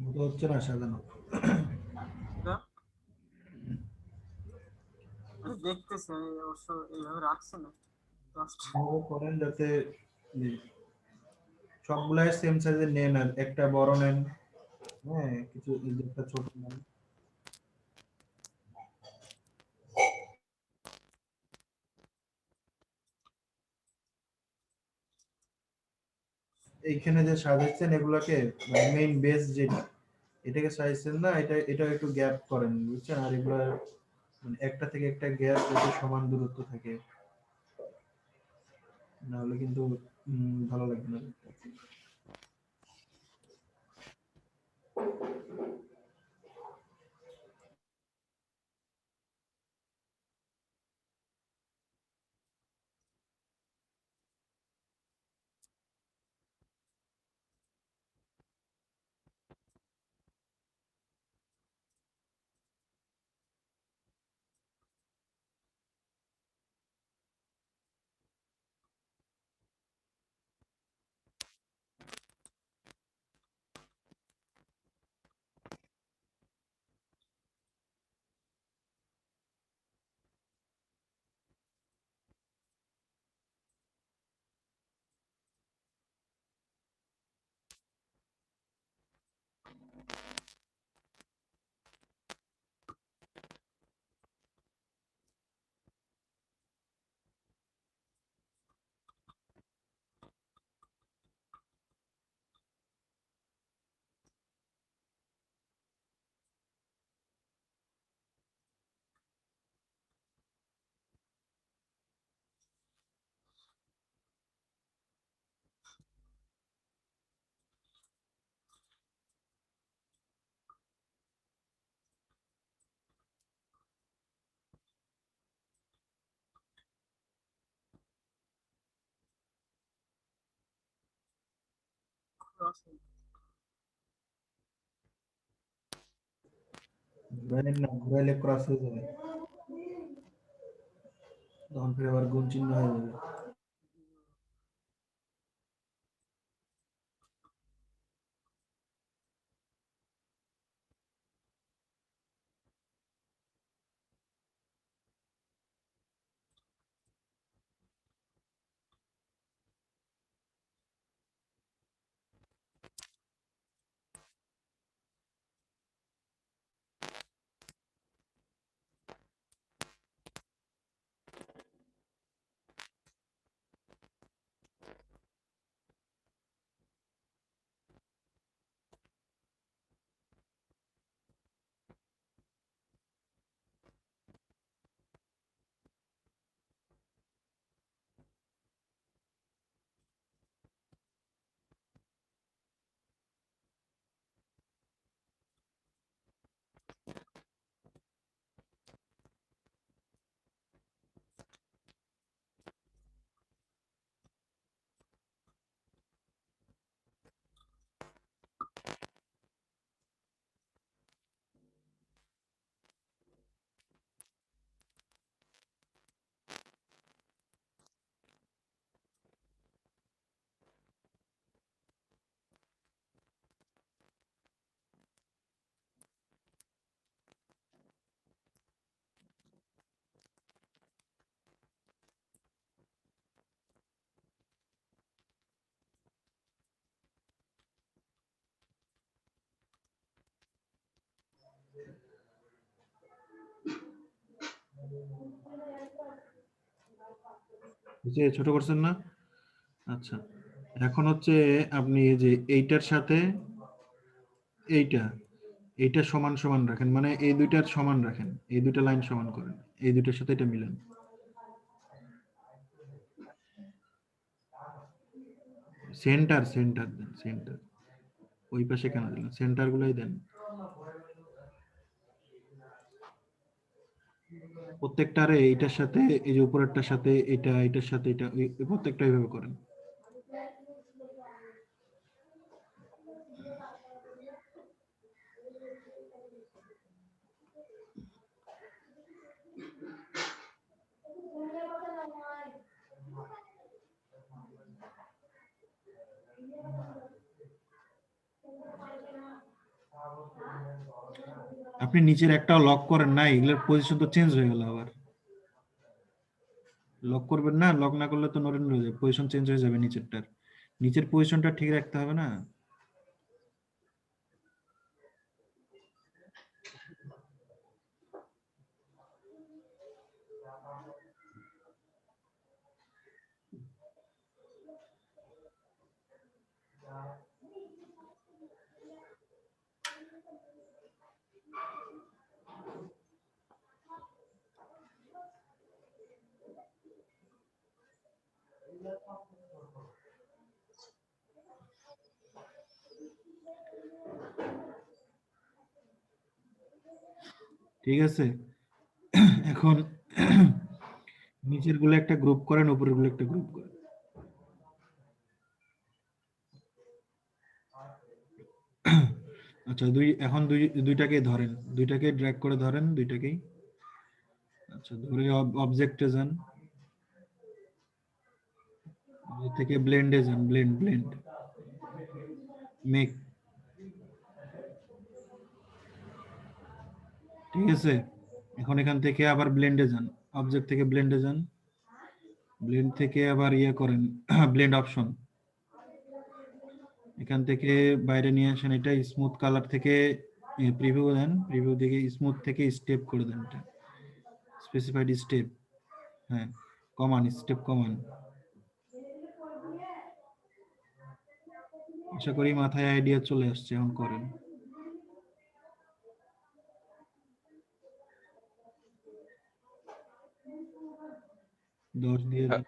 মতো হচ্ছে না সাজানো। এটা আমি দেখতেছি, আমি অবশ্য এইভাবে রাখছি না Just এভাবে করেন যাতে সবগুলাই সেম সাইজের নেন, আর একটা বড় নেন, হ্যাঁ কিছু এই যে একটা ছোট নেন। এইখানে যে সাজাচ্ছেন এগুলাকে, মানে মেইন বেস যেটা, এটাকে সাজাচ্ছেন না, এটা একটু গ্যাপ করেন, বুঝছেন? আর এগুলা মানে একটা থেকে একটা গ্যাপ যাতে সমান দূরত্ব থাকে, না হলে কিন্তু ভালো লাগবে না। ঘুরাইলেন না, ঘুরাইলে ক্রস হয়ে যাবে, তখন ফির আবার গুণ চিহ্ন হয়ে যাবে। বুঝে ছোট করছেন না? আচ্ছা, এখন হচ্ছে আপনি এই যে এইটার সাথে এইটা, এইটা সমান সমান রাখেন, মানে এই দুইটার সমান রাখেন, এই দুইটা লাইন সমান করেন, এই দুইটার সাথে এটা মিলান। সেন্টার সেন্টার দেন, সেন্টার। ওই পাশে কেন দিলেন? সেন্টার গুলাই দেন প্রত্যেকটারে, এইটার সাথে এই যে উপরেরটার সাথে এটা, এটার সাথে এটা, প্রত্যেকটা এইভাবে করেন। আপনি নিচের একটাও লক করেন না, এগুলোর পজিশন তো চেঞ্জ হয়ে গেল আবার। লক করবেন না, লক না করলে তো নড়ে নড়ে যাবে, পজিশন চেঞ্জ হয়ে যাবে নিচেরটার। নিচের পজিশনটা ঠিক রাখতে হবে না। ঠিক আছে, এখন নিচের গুলো একটা গ্রুপ করেন, উপরের গুলো একটা গ্রুপ করেন। আচ্ছা এখন দুইটাকে ধরেন, দুইটাকে ড্র্যাগ করে ধরেন দুইটাকেই। আচ্ছা ধরে অবজেক্টে যান, থেকে ব্লেন্ডে যান, ব্লেন্ড মেক। ঠিক আছে, এখন এখান থেকে আবার ব্লেন্ডে যান, অবজেক্ট থেকে ব্লেন্ডে যান, ব্লেন্ড থেকে আবার ইয়ে করেন ব্লেন্ড অপশন, এখান থেকে বাইরে নিয়ে আসেন এটা, স্মুথ কালার থেকে প্রিভিউ দেন, প্রিভিউ থেকে স্মুথ থেকে স্টেপ করে দেন, এটা স্পেসিফাইড স্টেপ, হ্যাঁ কমান, স্টেপ কমান। আশা করি মাথায় আইডিয়া চলে আসছে, এখন করেন। দশ দিয়ে দেন।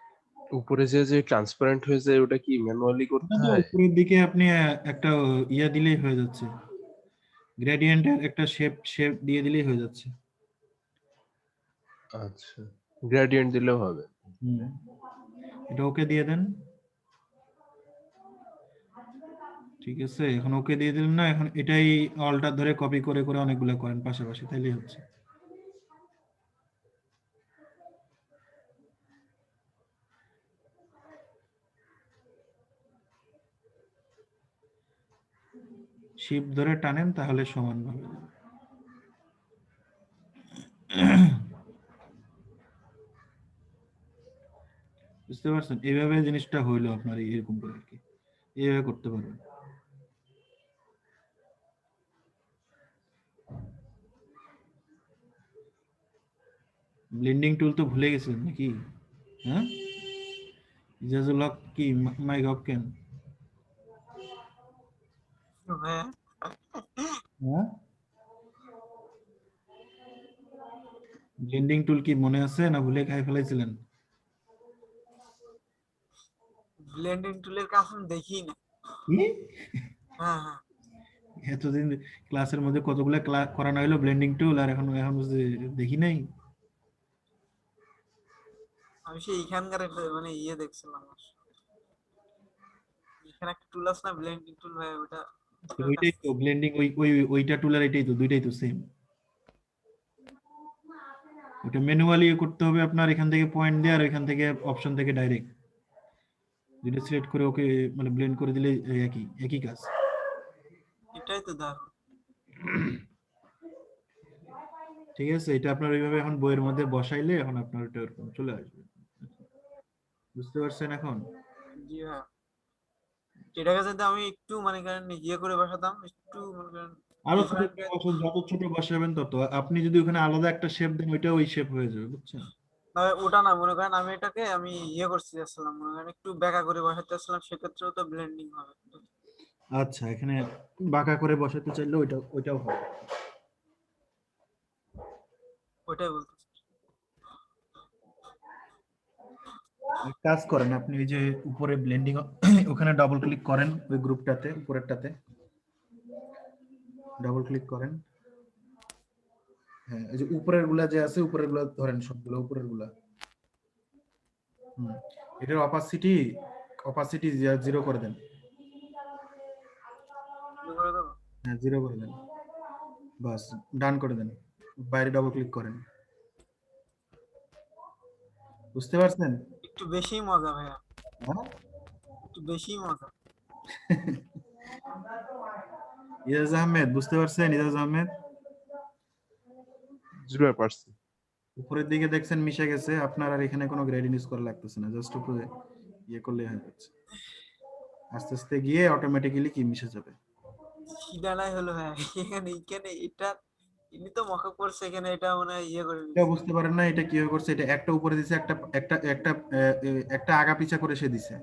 উপরে যে ট্রান্সপারেন্ট হয়ে যায় ওটা কি ম্যানুয়ালি করতে না, হয়? উপরের দিকে আপনি একটা ইয়া দিলেই হয়ে যাচ্ছে, গ্রেডিয়েন্টের একটা শেপ দিয়ে দিলেই হয়ে যাচ্ছে। আচ্ছা, গ্রেডিয়েন্ট দিলেও হবে। এটা ওকে দিয়ে দেন। ঠিক আছে, এখন ওকে দিয়ে দিলেন না, এখন এটাই অল্টার ধরে কপি করে করে অনেকগুলো করেন পাশাপাশি, তাইলেই হচ্ছে। শিপ ধরে টানেন তাহলে সমান ভাবে। বুঝতে পারছেন, এইভাবে জিনিসটা হইলো আপনার এরকম করে আর কি, এইভাবে করতে পারবেন। ব্লেন্ডিং টুল তো ভুলে গেছেন নাকি? হ্যাঁ, ইজাজুল হক কি মাইক অফ কেন? হ্যাঁ, হ্যাঁ, ব্লেন্ডিং টুল কি মনে আছে না ভুলে খাই ফেলাইছিলেন? ব্লেন্ডিং টুলের কাজ আমি দেখি না। কি? হ্যাঁ হ্যাঁ, এতদিন ক্লাসের মধ্যে কতগুলো ক্লাস করানো হলো ব্লেন্ডিং টুল, আর এখন এখন বুঝতে দেখি নাই। আমি সেই এখানকার একটা মানে ইয়ে দেখছিলাম, এখানে একটা টুল আছে না ব্লেন্ডিং টুল, ভাই ওটা তো ওইটাই তো ব্লেন্ডিং, ওইটা টুল আর এটাই তো, দুইটাই তো সেম। ওটা ম্যানুয়ালি করতে হবে আপনার, এখান থেকে পয়েন্ট দিয়ে আর এখান থেকে অপশন থেকে ডাইরেক্ট দুইটা সিলেক্ট করে ওকে মানে ব্লেন্ড করে দিলে একই একই কাজ। এটাই তো দারুণ। ঠিক আছে, এটা আপনার ওইভাবে এখন বইয়ের মধ্যে বসাইলে এখন আপনার ওটা এরকম চলে আসবে। বুঝতে পারছেন এখন? জি হ্যাঁ, এটাকে যদি আমি একটু মানে করেন ইয়ে করে বসাতাম, একটু মনে করেন আরো ছোট different করে বসান, যত ছোট বসাবেন তত, আপনি যদি ওখানে আলাদা একটা শেপ দেন ওইটা ওই শেপ হয়ে যাবে, বুঝছেন? ওটা না, মনে করেন আমি এটাকে আমি ইয়ে করতে যাচ্ছিলাম, মনে করেন একটু বেঁকা করে বসাতে যাচ্ছিলাম, সেক্ষেত্রেও তো ব্লেন্ডিং হবে। আচ্ছা, এখানে বাঁকা করে বসাতে চাইলে ওইটাও হবে। ওইটাই বলতেছি। এক কাজ করেন, আপনি ওই যে উপরে ব্লেন্ডিং ওখানে ডাবল ক্লিক করেন, ওই গ্রুপটাতে উপরেরটাতে ডাবল ক্লিক করেন। হ্যাঁ, এই যে উপরের গুলা যে আছে, উপরের গুলা ধরেন, সবগুলো উপরের গুলা। এটার অপাসিটি 0 করে দেন। শুরু করে দেবো? হ্যাঁ, 0 করে দেন, বাস ডান করে দেন, বাইরে ডাবল ক্লিক করেন। বুঝতে পারছেন? একটু বেশি মজা ভাইয়া, হ্যাঁ, একটু বেশি মজা। ইজাজ আহমেদ বুঝতে পারছেন? ইজাজ আহমেদ জি ভাই পারছি। উপরের দিকে দেখছেন মিশে গেছে, আপনার আর এখানে কোনো গ্রেডিয়েন্ট ইউজ করা লাগতেছে না, জাস্ট উপরে ইয়ে করলে হয়ে যাচ্ছে, আস্তে আস্তে গিয়ে অটোমেটিক্যালি কি মিশে যাবে। সিডানাই হলো হ্যাঁ এখানে এখানে এটা ইনি তো মকা করছে এখানে এটা মনে হয় ইয়ে করে এটা দিচ্ছে। বুঝতে পারেন না এটা কিভাবে করছে? এটা একটা উপরে দিছে, একটা একটা একটা একটা আগা পিছা করে সে দিছে।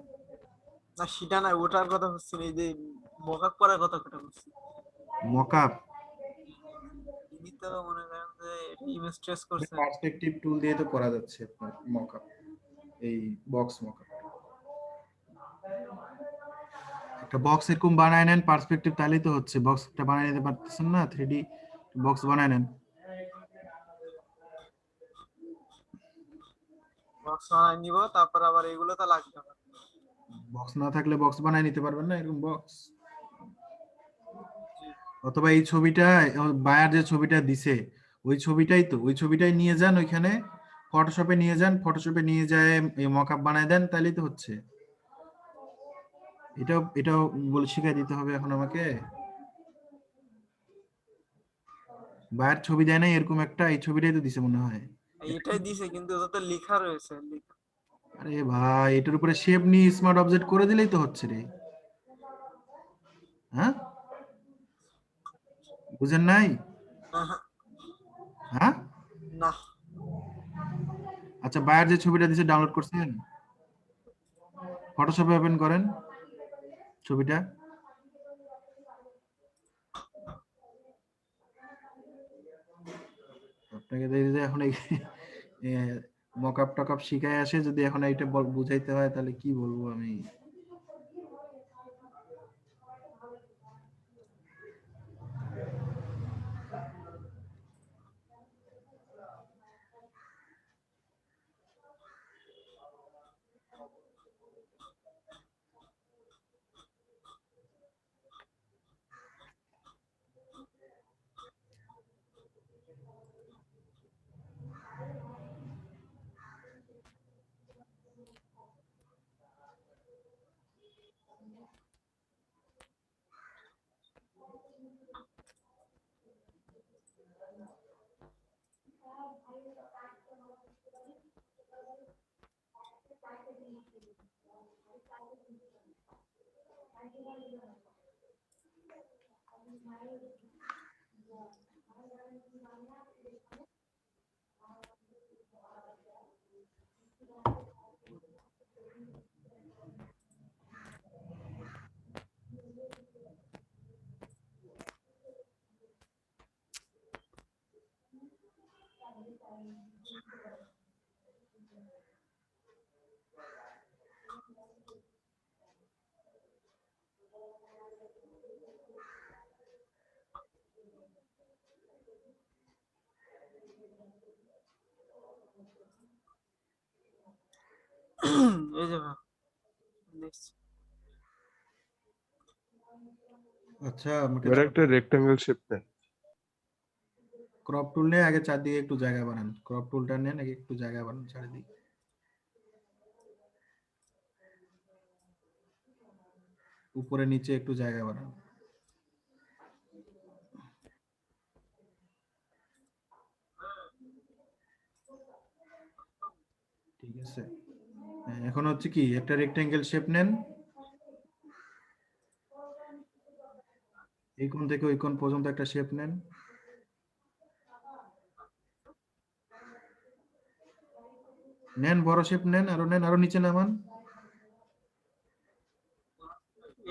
না সেটা না ওটার কথা হচ্ছে না, এই যে মকা করার কথা হচ্ছে। মকআপ ইনি তো মনে করেন যে ইমেজ ট্রেস করছে। পার্সপেক্টিভ টুল দিয়ে তো করা যাচ্ছে আপনার মকআপ, এই বক্স মকআপ। একটা বক্স এরকম বানায় নেন পার্সপেক্টিভ, তাহলেই তো হচ্ছে। বক্সটা বানায় নিতে পারতেছেন না, 3D বক্স বানায় নেন। বক্স বানাই নিব তারপর আবার এগুলো তো লাগবে আমার। বক্স না থাকলে বক্স বানায় নিতে পারবেন না, এরকম বক্স। জি। অথবা এই ছবিটা, বায়ার যে ছবিটা দিছে ওই ছবিটাই তো, ওই ছবিটাই নিয়ে যান ওইখানে ফটোশপে নিয়ে যান, ফটোশপে নিয়ে যায় মকআপ বানায় দেন, তাহলেই তো হচ্ছে। এটাও এটাও বলে শিখিয়ে দিতে হবে এখন আমাকে। বায়ার ছবি দেয় নাই এরকম একটা, এই ছবিটাই তো দিছে মনে হয়। এটাই দিছে কিন্তু ওটাতে লেখা রয়েছে লেখা। আরে ভাই, এটার উপরে শেপ নিয়ে স্মার্ট অবজেক্ট করে দিলেই তো হচ্ছে রে। হ্যাঁ, বুঝেন নাই? আহা, হ্যাঁ, না আচ্ছা, বায়ার যে ছবিটা দিছে ডাউনলোড করছেন, ফটোশপে ওপেন করেন ছবিটা। আপনাকে দেখি যে এখন এই মকআপ টকআপ শিখায় আসে, যদি এখন এইটা বুঝাইতে হয় তাহলে কি বলবো আমি। এই যে ভাই দেখছি। আচ্ছা, আমাকে এবার একটা রেক্টাঙ্গেল শেপ নেন। ক্রপ টুল নিয়ে আগে চারদিকে একটু জায়গা বানান, ক্রপ টুলটা নেন আগে, একটু জায়গা বানান চারিদিকে, উপরে নিচে একটু জায়গা বানান। ঠিক আছে, হ্যাঁ, এখন হচ্ছে কি একটা রেক্টেঙ্গেল শেপ নেন, এই কোণ থেকে ওই কোণ পর্যন্ত একটা শেপ নেন। নেন, বড় শেপ নেন, আরো নেন, আরো নিচে নামান।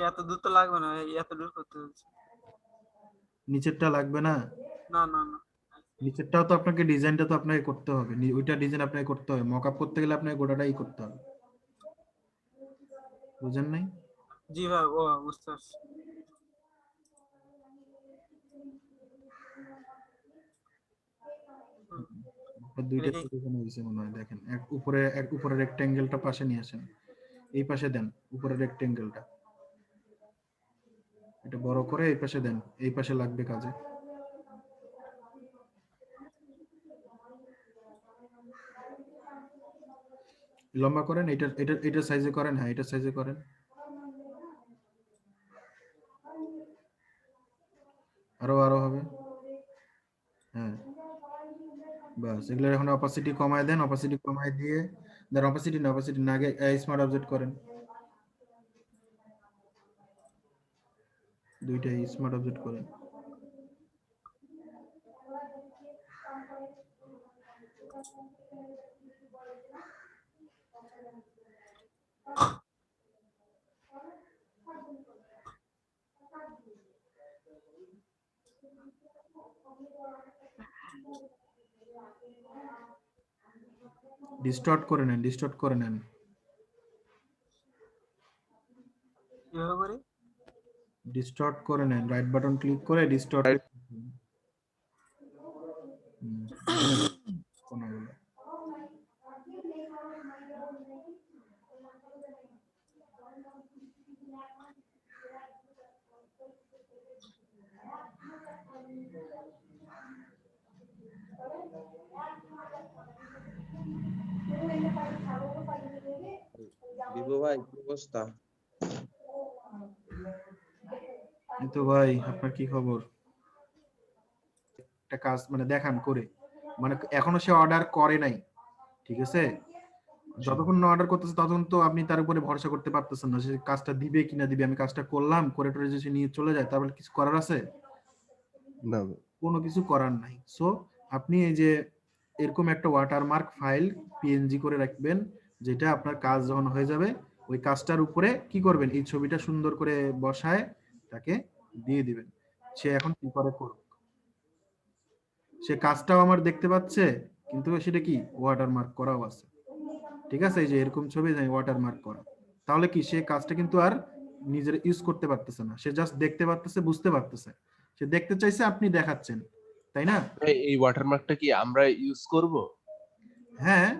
এত দূর তো লাগবে না, এত দূর করতে হচ্ছে। নিচেরটা লাগবে না, না না না নিচেরটাও তো আপনাকে, ডিজাইনটা তো আপনাকে করতে হবে, ওইটা ডিজাইন আপনাকে করতে হবে, মকআপ করতে গেলে আপনাকে গোটাটাই করতে হবে, বুঝেন নাই? জি ভাই ও বুঝতে পারছি। দুইটা এটা কি ছবি এখানে হয়েছে মনে হয়, দেখেন এক উপরে রেক্টেঙ্গেলটা পাশে নিয়ে আসেন, এই পাশে দেন উপরে রেক্টেঙ্গেলটা, এটা বড় করে এই পাশে দেন, এই পাশে লাগবে কাজে। লম্বা করেন, এটা সাইজে করেন, হ্যাঁ এটা সাইজে করেন। আরো আরো হবে। হ্যাঁ, বাস এগুলোর এখন অপাসিটি কমায় দেন, অপাসিটি কমায় দিয়ে দেন, অপাসিটি না আগে স্মার্ট অবজেক্ট করেন, দুইটাই স্মার্ট অবজেক্ট করেন। ডিস্টর্ট করে নেন, ডিস্টর্ট করে নেন। কিভাবে করে? ডিস্টর্ট করে নেন, রাইট বাটন ক্লিক করে ডিস্টর্ট। কোনগুলো বিভু ভাই কি অবস্থা? এই তো ভাই, আপনার কি খবর? একটা কাজ মানে দেখান করে, মানে এখনো সে অর্ডার করে নাই, ঠিক আছে? যতক্ষণ না অর্ডার করতেছে ততক্ষণ তো আপনি তার উপরে ভরসা করতে পারতেছেন না, সে কাজটা দিবে কিনা দিবে। আমি কাজটা করলাম, করে টোরে যে সে নিয়ে চলে যায়, তারপরে কিছু করার আছে? না কোনো কিছু করার নাই। সো আপনি এই যে এরকম একটা ওয়াটারমার্ক ফাইল পিএনজি করে রাখবেন, যেটা আপনার কাজ যখন হয়ে যাবে ওই কাজটার উপরে কি করবেন, এই ছবিটা সুন্দর করে বসায় তাকে দিয়ে দিবেন। সে এখন কি করে করুক, সে কাজটাও আমার দেখতে পাচ্ছে, কিন্তু সেটা কি ওয়াটারমার্ক করাও আছে, ঠিক আছে? এই যে এরকম ছবি ওয়াটারমার্ক করা, তাহলে কি সে কাজটা কিন্তু আর নিজের ইউজ করতে পারতেছে না, সে জাস্ট দেখতে পারতেছে, বুঝতে পারতেছে, সে দেখতে চাইছে, আপনি দেখাচ্ছেন, তাই না? ভাই, এই ওয়াটারমার্কটা কি আমরা ইউজ করব হ্যাঁ,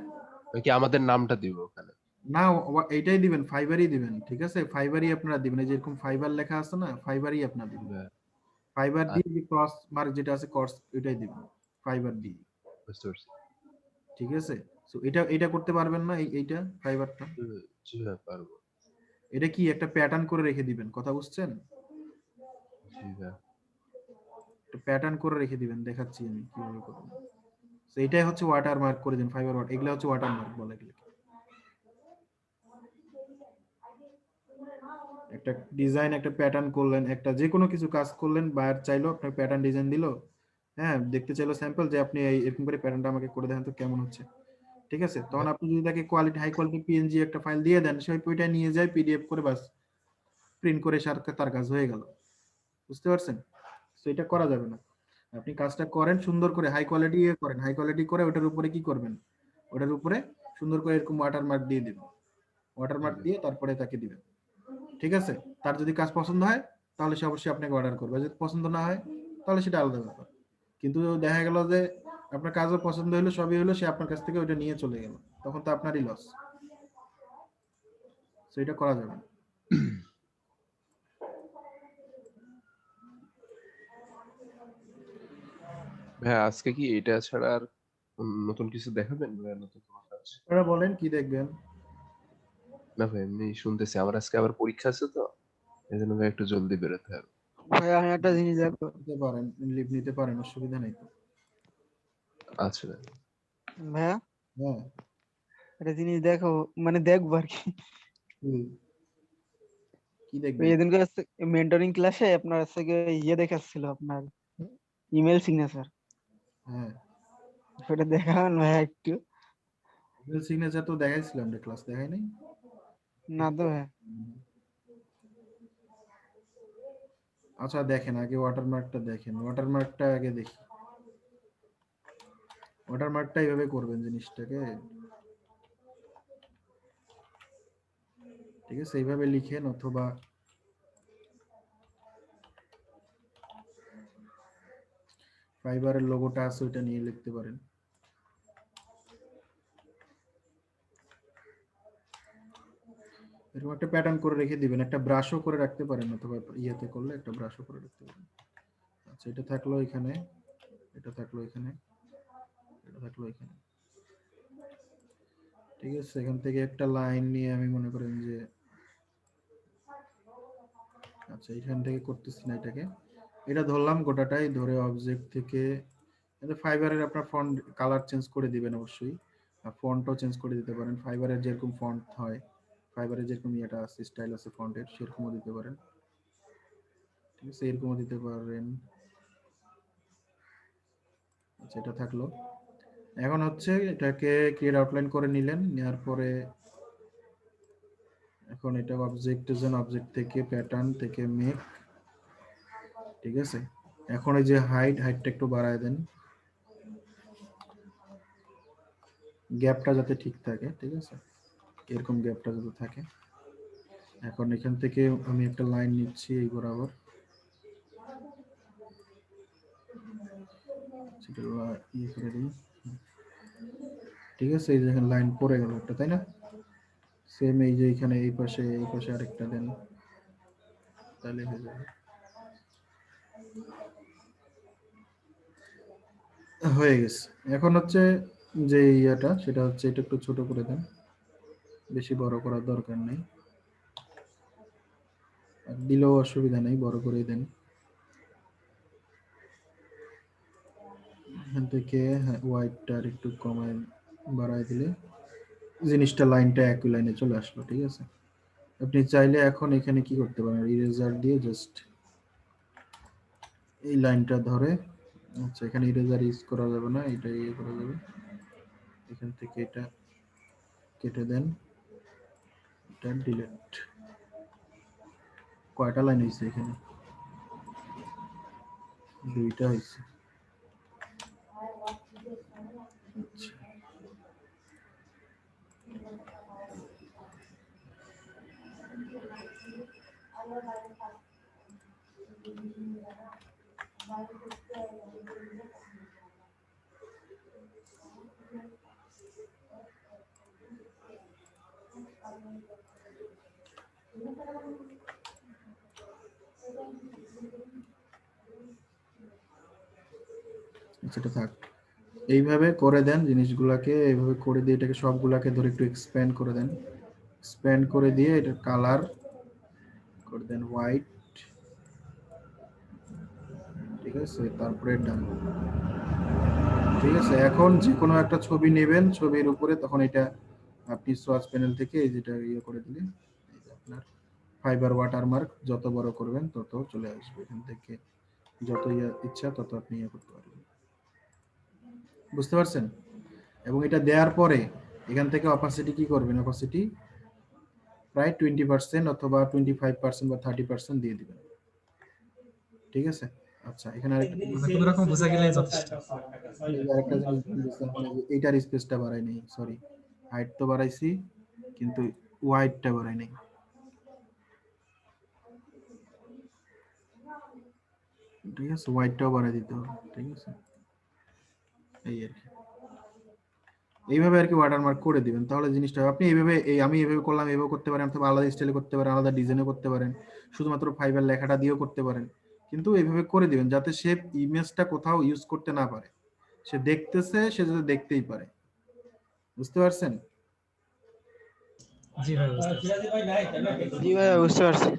নাকি আমাদের নামটা দিব ওখানে? না এইটাই দিবেন, ফাইবারই দিবেন, ঠিক আছে? ফাইবারই আপনারা দিবেন, এই যেরকম ফাইবার লেখা আছে না, ফাইবারই আপনারা দিবেন। হ্যাঁ, ফাইবার দিয়ে যে ক্রস মার্ক যেটা আছে, ক্রস, এটাই দিবেন ফাইবার দিয়ে, বুঝতে পারছি। ঠিক আছে? সো এটা এটা করতে পারবেন না, এইটা ফাইবারটা, জি হ্যাঁ, পারবো। এটা কি একটা প্যাটার্ন করে রেখে দিবেন, কথা বুঝছেন? জি হ্যাঁ। একটা প্যাটার্ন করে রেখে দিবেন, দেখাচ্ছি আমি কিভাবে করবেন। তো এটাই হচ্ছে ওয়াটারমার্ক করে দিন, ফাইবার ওয়াটার, এগুলা হচ্ছে ওয়াটারমার্ক বলে এগুলোকে। একটা ডিজাইন, একটা প্যাটার্ন করলেন, একটা যে কোনো কিছু কাজ করলেন, বায়ার চাইলো আপনার প্যাটার্ন ডিজাইন দিলো, হ্যাঁ, দেখতে চাইলো স্যাম্পল যে আপনি এরকম করে প্যাটার্নটা আমাকে করে দেন তো কেমন হচ্ছে, ঠিক আছে? তখন আপনি যদি তাকে কোয়ালিটি, হাই কোয়ালিটি পিএনজি একটা ফাইল দিয়ে দেন, সে ওইটা নিয়ে যায় পিডিএফ করে, বাস প্রিন্ট করে তার কাজ হয়ে গেল, বুঝতে পারছেন? তো এটা করা যাবে না। আপনি কাজটা করেন সুন্দর করে, হাই কোয়ালিটি করেন, হাই কোয়ালিটি করে ওটার উপরে কি করবেন, ওটার উপরে সুন্দর করে এরকম ওয়াটারমার্ক দিয়ে দিবেন, ওয়াটারমার্ক দিয়ে তারপরে তাকে দিবেন, ঠিক আছে? তার যদি কাজ পছন্দ হয় তাহলে সে অবশ্যই আপনাকে অর্ডার করবে, যদি পছন্দ না হয় তাহলে সেটা আলাদা ব্যাপার। কিন্তু দেখা গেল যে আপনার কাজও পছন্দ হলো, সবই হলো, সে আপনার কাছ থেকে ওইটা নিয়ে চলে গেল, তখন তো আপনারই লস, সেটা করা যাবে না। ভাই, আজকে কি এটা ছাড়া আর নতুন কিছু দেখাবেন? ভাই, নতুন কোনো কাজ? আপনারা বলেন কি দেখবেন? না ভাই, এমনি শুনতেছি, আমার আজকে আবার পরীক্ষা আছে তো, এই জন্য ভাই একটু জলদি বেরোতে হবে। ভাই আমি একটা জিনিস দেখো নিতে পারেন, লিভ নিতে পারেন, অসুবিধা নেই তো। আচ্ছা ভাই। ভাইয়া, হ্যাঁ, একটা জিনিস দেখো, মানে দেখবো আর কি। কি ওই দেখবেন? এদিনকে মেন্টরিং ক্লাসে আপনার হচ্ছে গিয়ে ইয়ে দেখাচ্ছিল, আপনার ইমেল সিগনেচার, হ্যাঁ, ওটা দেখান ভাইয়া একটু। ইমেল সিগনেচার তো দেখাইছিলাম, আমরা ক্লাস দেখাই নাই। না তো ভাইয়া, আচ্ছা দেখেন, আগে ওয়াটারমার্কটা দেখেন, ওয়াটারমার্কটা আগে দেখি। ওয়াটারমার্কটা এইভাবে করবেন জিনিসটাকে, ঠিক আছে? এইভাবে লিখেন, অথবা ফাইবারের লোগোটা আছে ওইটা নিয়ে লিখতে পারেন। এরকম একটা প্যাটার্ন করে রেখে দিবেন, একটা ব্রাশও করে রাখতে পারেন, অথবা ইয়েতে করলে একটা ব্রাশও করে রাখতে পারেন। আচ্ছা, এটা থাকলো এখানে, এটা থাকলো এখানে, এটা থাকলো এখানে, ঠিক আছে? এখান থেকে একটা লাইন নিয়ে আমি মনে করেন যে, আচ্ছা এখান থেকে করতেছি না এটাকে, এটা ধরলাম গোটাটাই, ধরে অবজেক্ট থেকে ফাইবারের আপনার ফন্ট কালার চেঞ্জ করে দিবেন অবশ্যই, আর ফন্টও চেঞ্জ করে দিতে পারেন। ফাইবারের যেরকম ফন্ট হয়, ফাইবারের যেরকম ইয়েটা আছে, স্টাইল আছে ফন্টের, সেরকমও দিতে পারেন। ঠিক আছে, এরকমও দিতে পারেন। আচ্ছা, এটা থাকলো। এখন হচ্ছে এটাকে ক্রিয়েট আউটলাইন করে নিলেন, নেওয়ার পরে এখন এটা অবজেক্ট যেন অবজেক্ট থেকে প্যাটার্ন থেকে মেক। ঠিক আছে, এখন এই যে হাইটটা একটু বাড়ায় দেন, গ্যাপটা যাতে ঠিক থাকে। ঠিক আছে, এরকম গ্যাপটা যাতে থাকে। এখন এখান থেকে আমি একটা লাইন নিচ্ছি এই বরাবর, সেটা ইয়ে করে দিই। ঠিক আছে, এই যে লাইন পড়ে গেল একটা, তাই না? সেম এই যে এখানে এই পাশে আরেকটা দেন, তাহলে হয়ে যাবে। হয়ে গেছে। এখন হচ্ছে যে ইয়াটা, সেটা হচ্ছে এটা একটু ছোট করে দেন, বেশি বড় করার দরকার নেই, আর দিলেও অসুবিধা নেই, বড় করেই দেন। এখান থেকে হোয়াইটটা আর একটু কমায় বাড়ায় দিলে জিনিসটা লাইনটা একই লাইনে চলে আসলো। ঠিক আছে, আপনি চাইলে এখন এখানে কি করতে পারেন, ইরেজার দিয়ে জাস্ট এই লাইনটা ধরে, আচ্ছা এখানে ইরেজার ইউজ করা যাবে না, এটা ইয়ে করা যাবে, এখান থেকে এটা কেটে দেন, এটা ডিলিট। কয়টা লাইন হয়েছে এখানে? দুইটা হয়েছে। আচ্ছা, সেটা থাক, এইভাবে করে দেন জিনিসগুলাকে, এইভাবে করে দিয়ে এটাকে সবগুলাকে ধরে একটু এক্সপ্যান্ড করে দেন, এক্সপ্যান্ড করে দিয়ে এটা কালার করে দেন হোয়াইট। ঠিক আছে, তারপরে ডান। ঠিক আছে, এখন যে কোনো একটা ছবি নেবেন, ছবির উপরে তখন এটা আপনি সোয়াচ প্যানেল থেকে এই যেটা ইয়ে করে দিলে এই যে আপনার ফাইবার ওয়াটারমার্ক যত বড় করবেন তত চলে আসবে, এখান থেকে যত ইচ্ছা তত আপনি ইয়ে করতে পারবেন। বুঝতে পারছেন? এবং এটা দেওয়ার পরে এখান থেকে অপাসিটি কি করবেন, অপাসিটি প্রায় 20% অথবা 25% বা 30% দিয়ে দিবেন। ঠিক আছে, আচ্ছা এখানে আরেকটা কোনো রকম বোঝা গেলেই যথেষ্ট। আরেকটা জিনিস এইটার স্পেসটা বাড়াই নেই, সরি, হাইট তো বাড়াইছি কিন্তু ওয়াইডটা বাড়াই নেই। ঠিক আছে, ওয়াইডটাও বাড়াই দিতে হবে। ঠিক আছে, এই আর কি, এইভাবে আর কি ওয়াটারমার্ক করে দিবেন, তাহলে জিনিসটা আপনি এইভাবে, আমি এইভাবে করলাম, এইভাবে করতে পারেন, অথবা আলাদা স্টাইলে করতে পারেন, আলাদা ডিজাইনে করতে পারেন, শুধুমাত্র ফাইবার লেখাটা দিয়েও করতে পারেন, কিন্তু এইভাবে করে দিবেন যাতে সে ইমেজটা কোথাও ইউজ করতে না পারে, সে দেখতেছে সে যাতে দেখতেই পারে। বুঝতে পারছেন? জি ভাই বুঝতে পারছি। জি ভাই বুঝতে পারছি।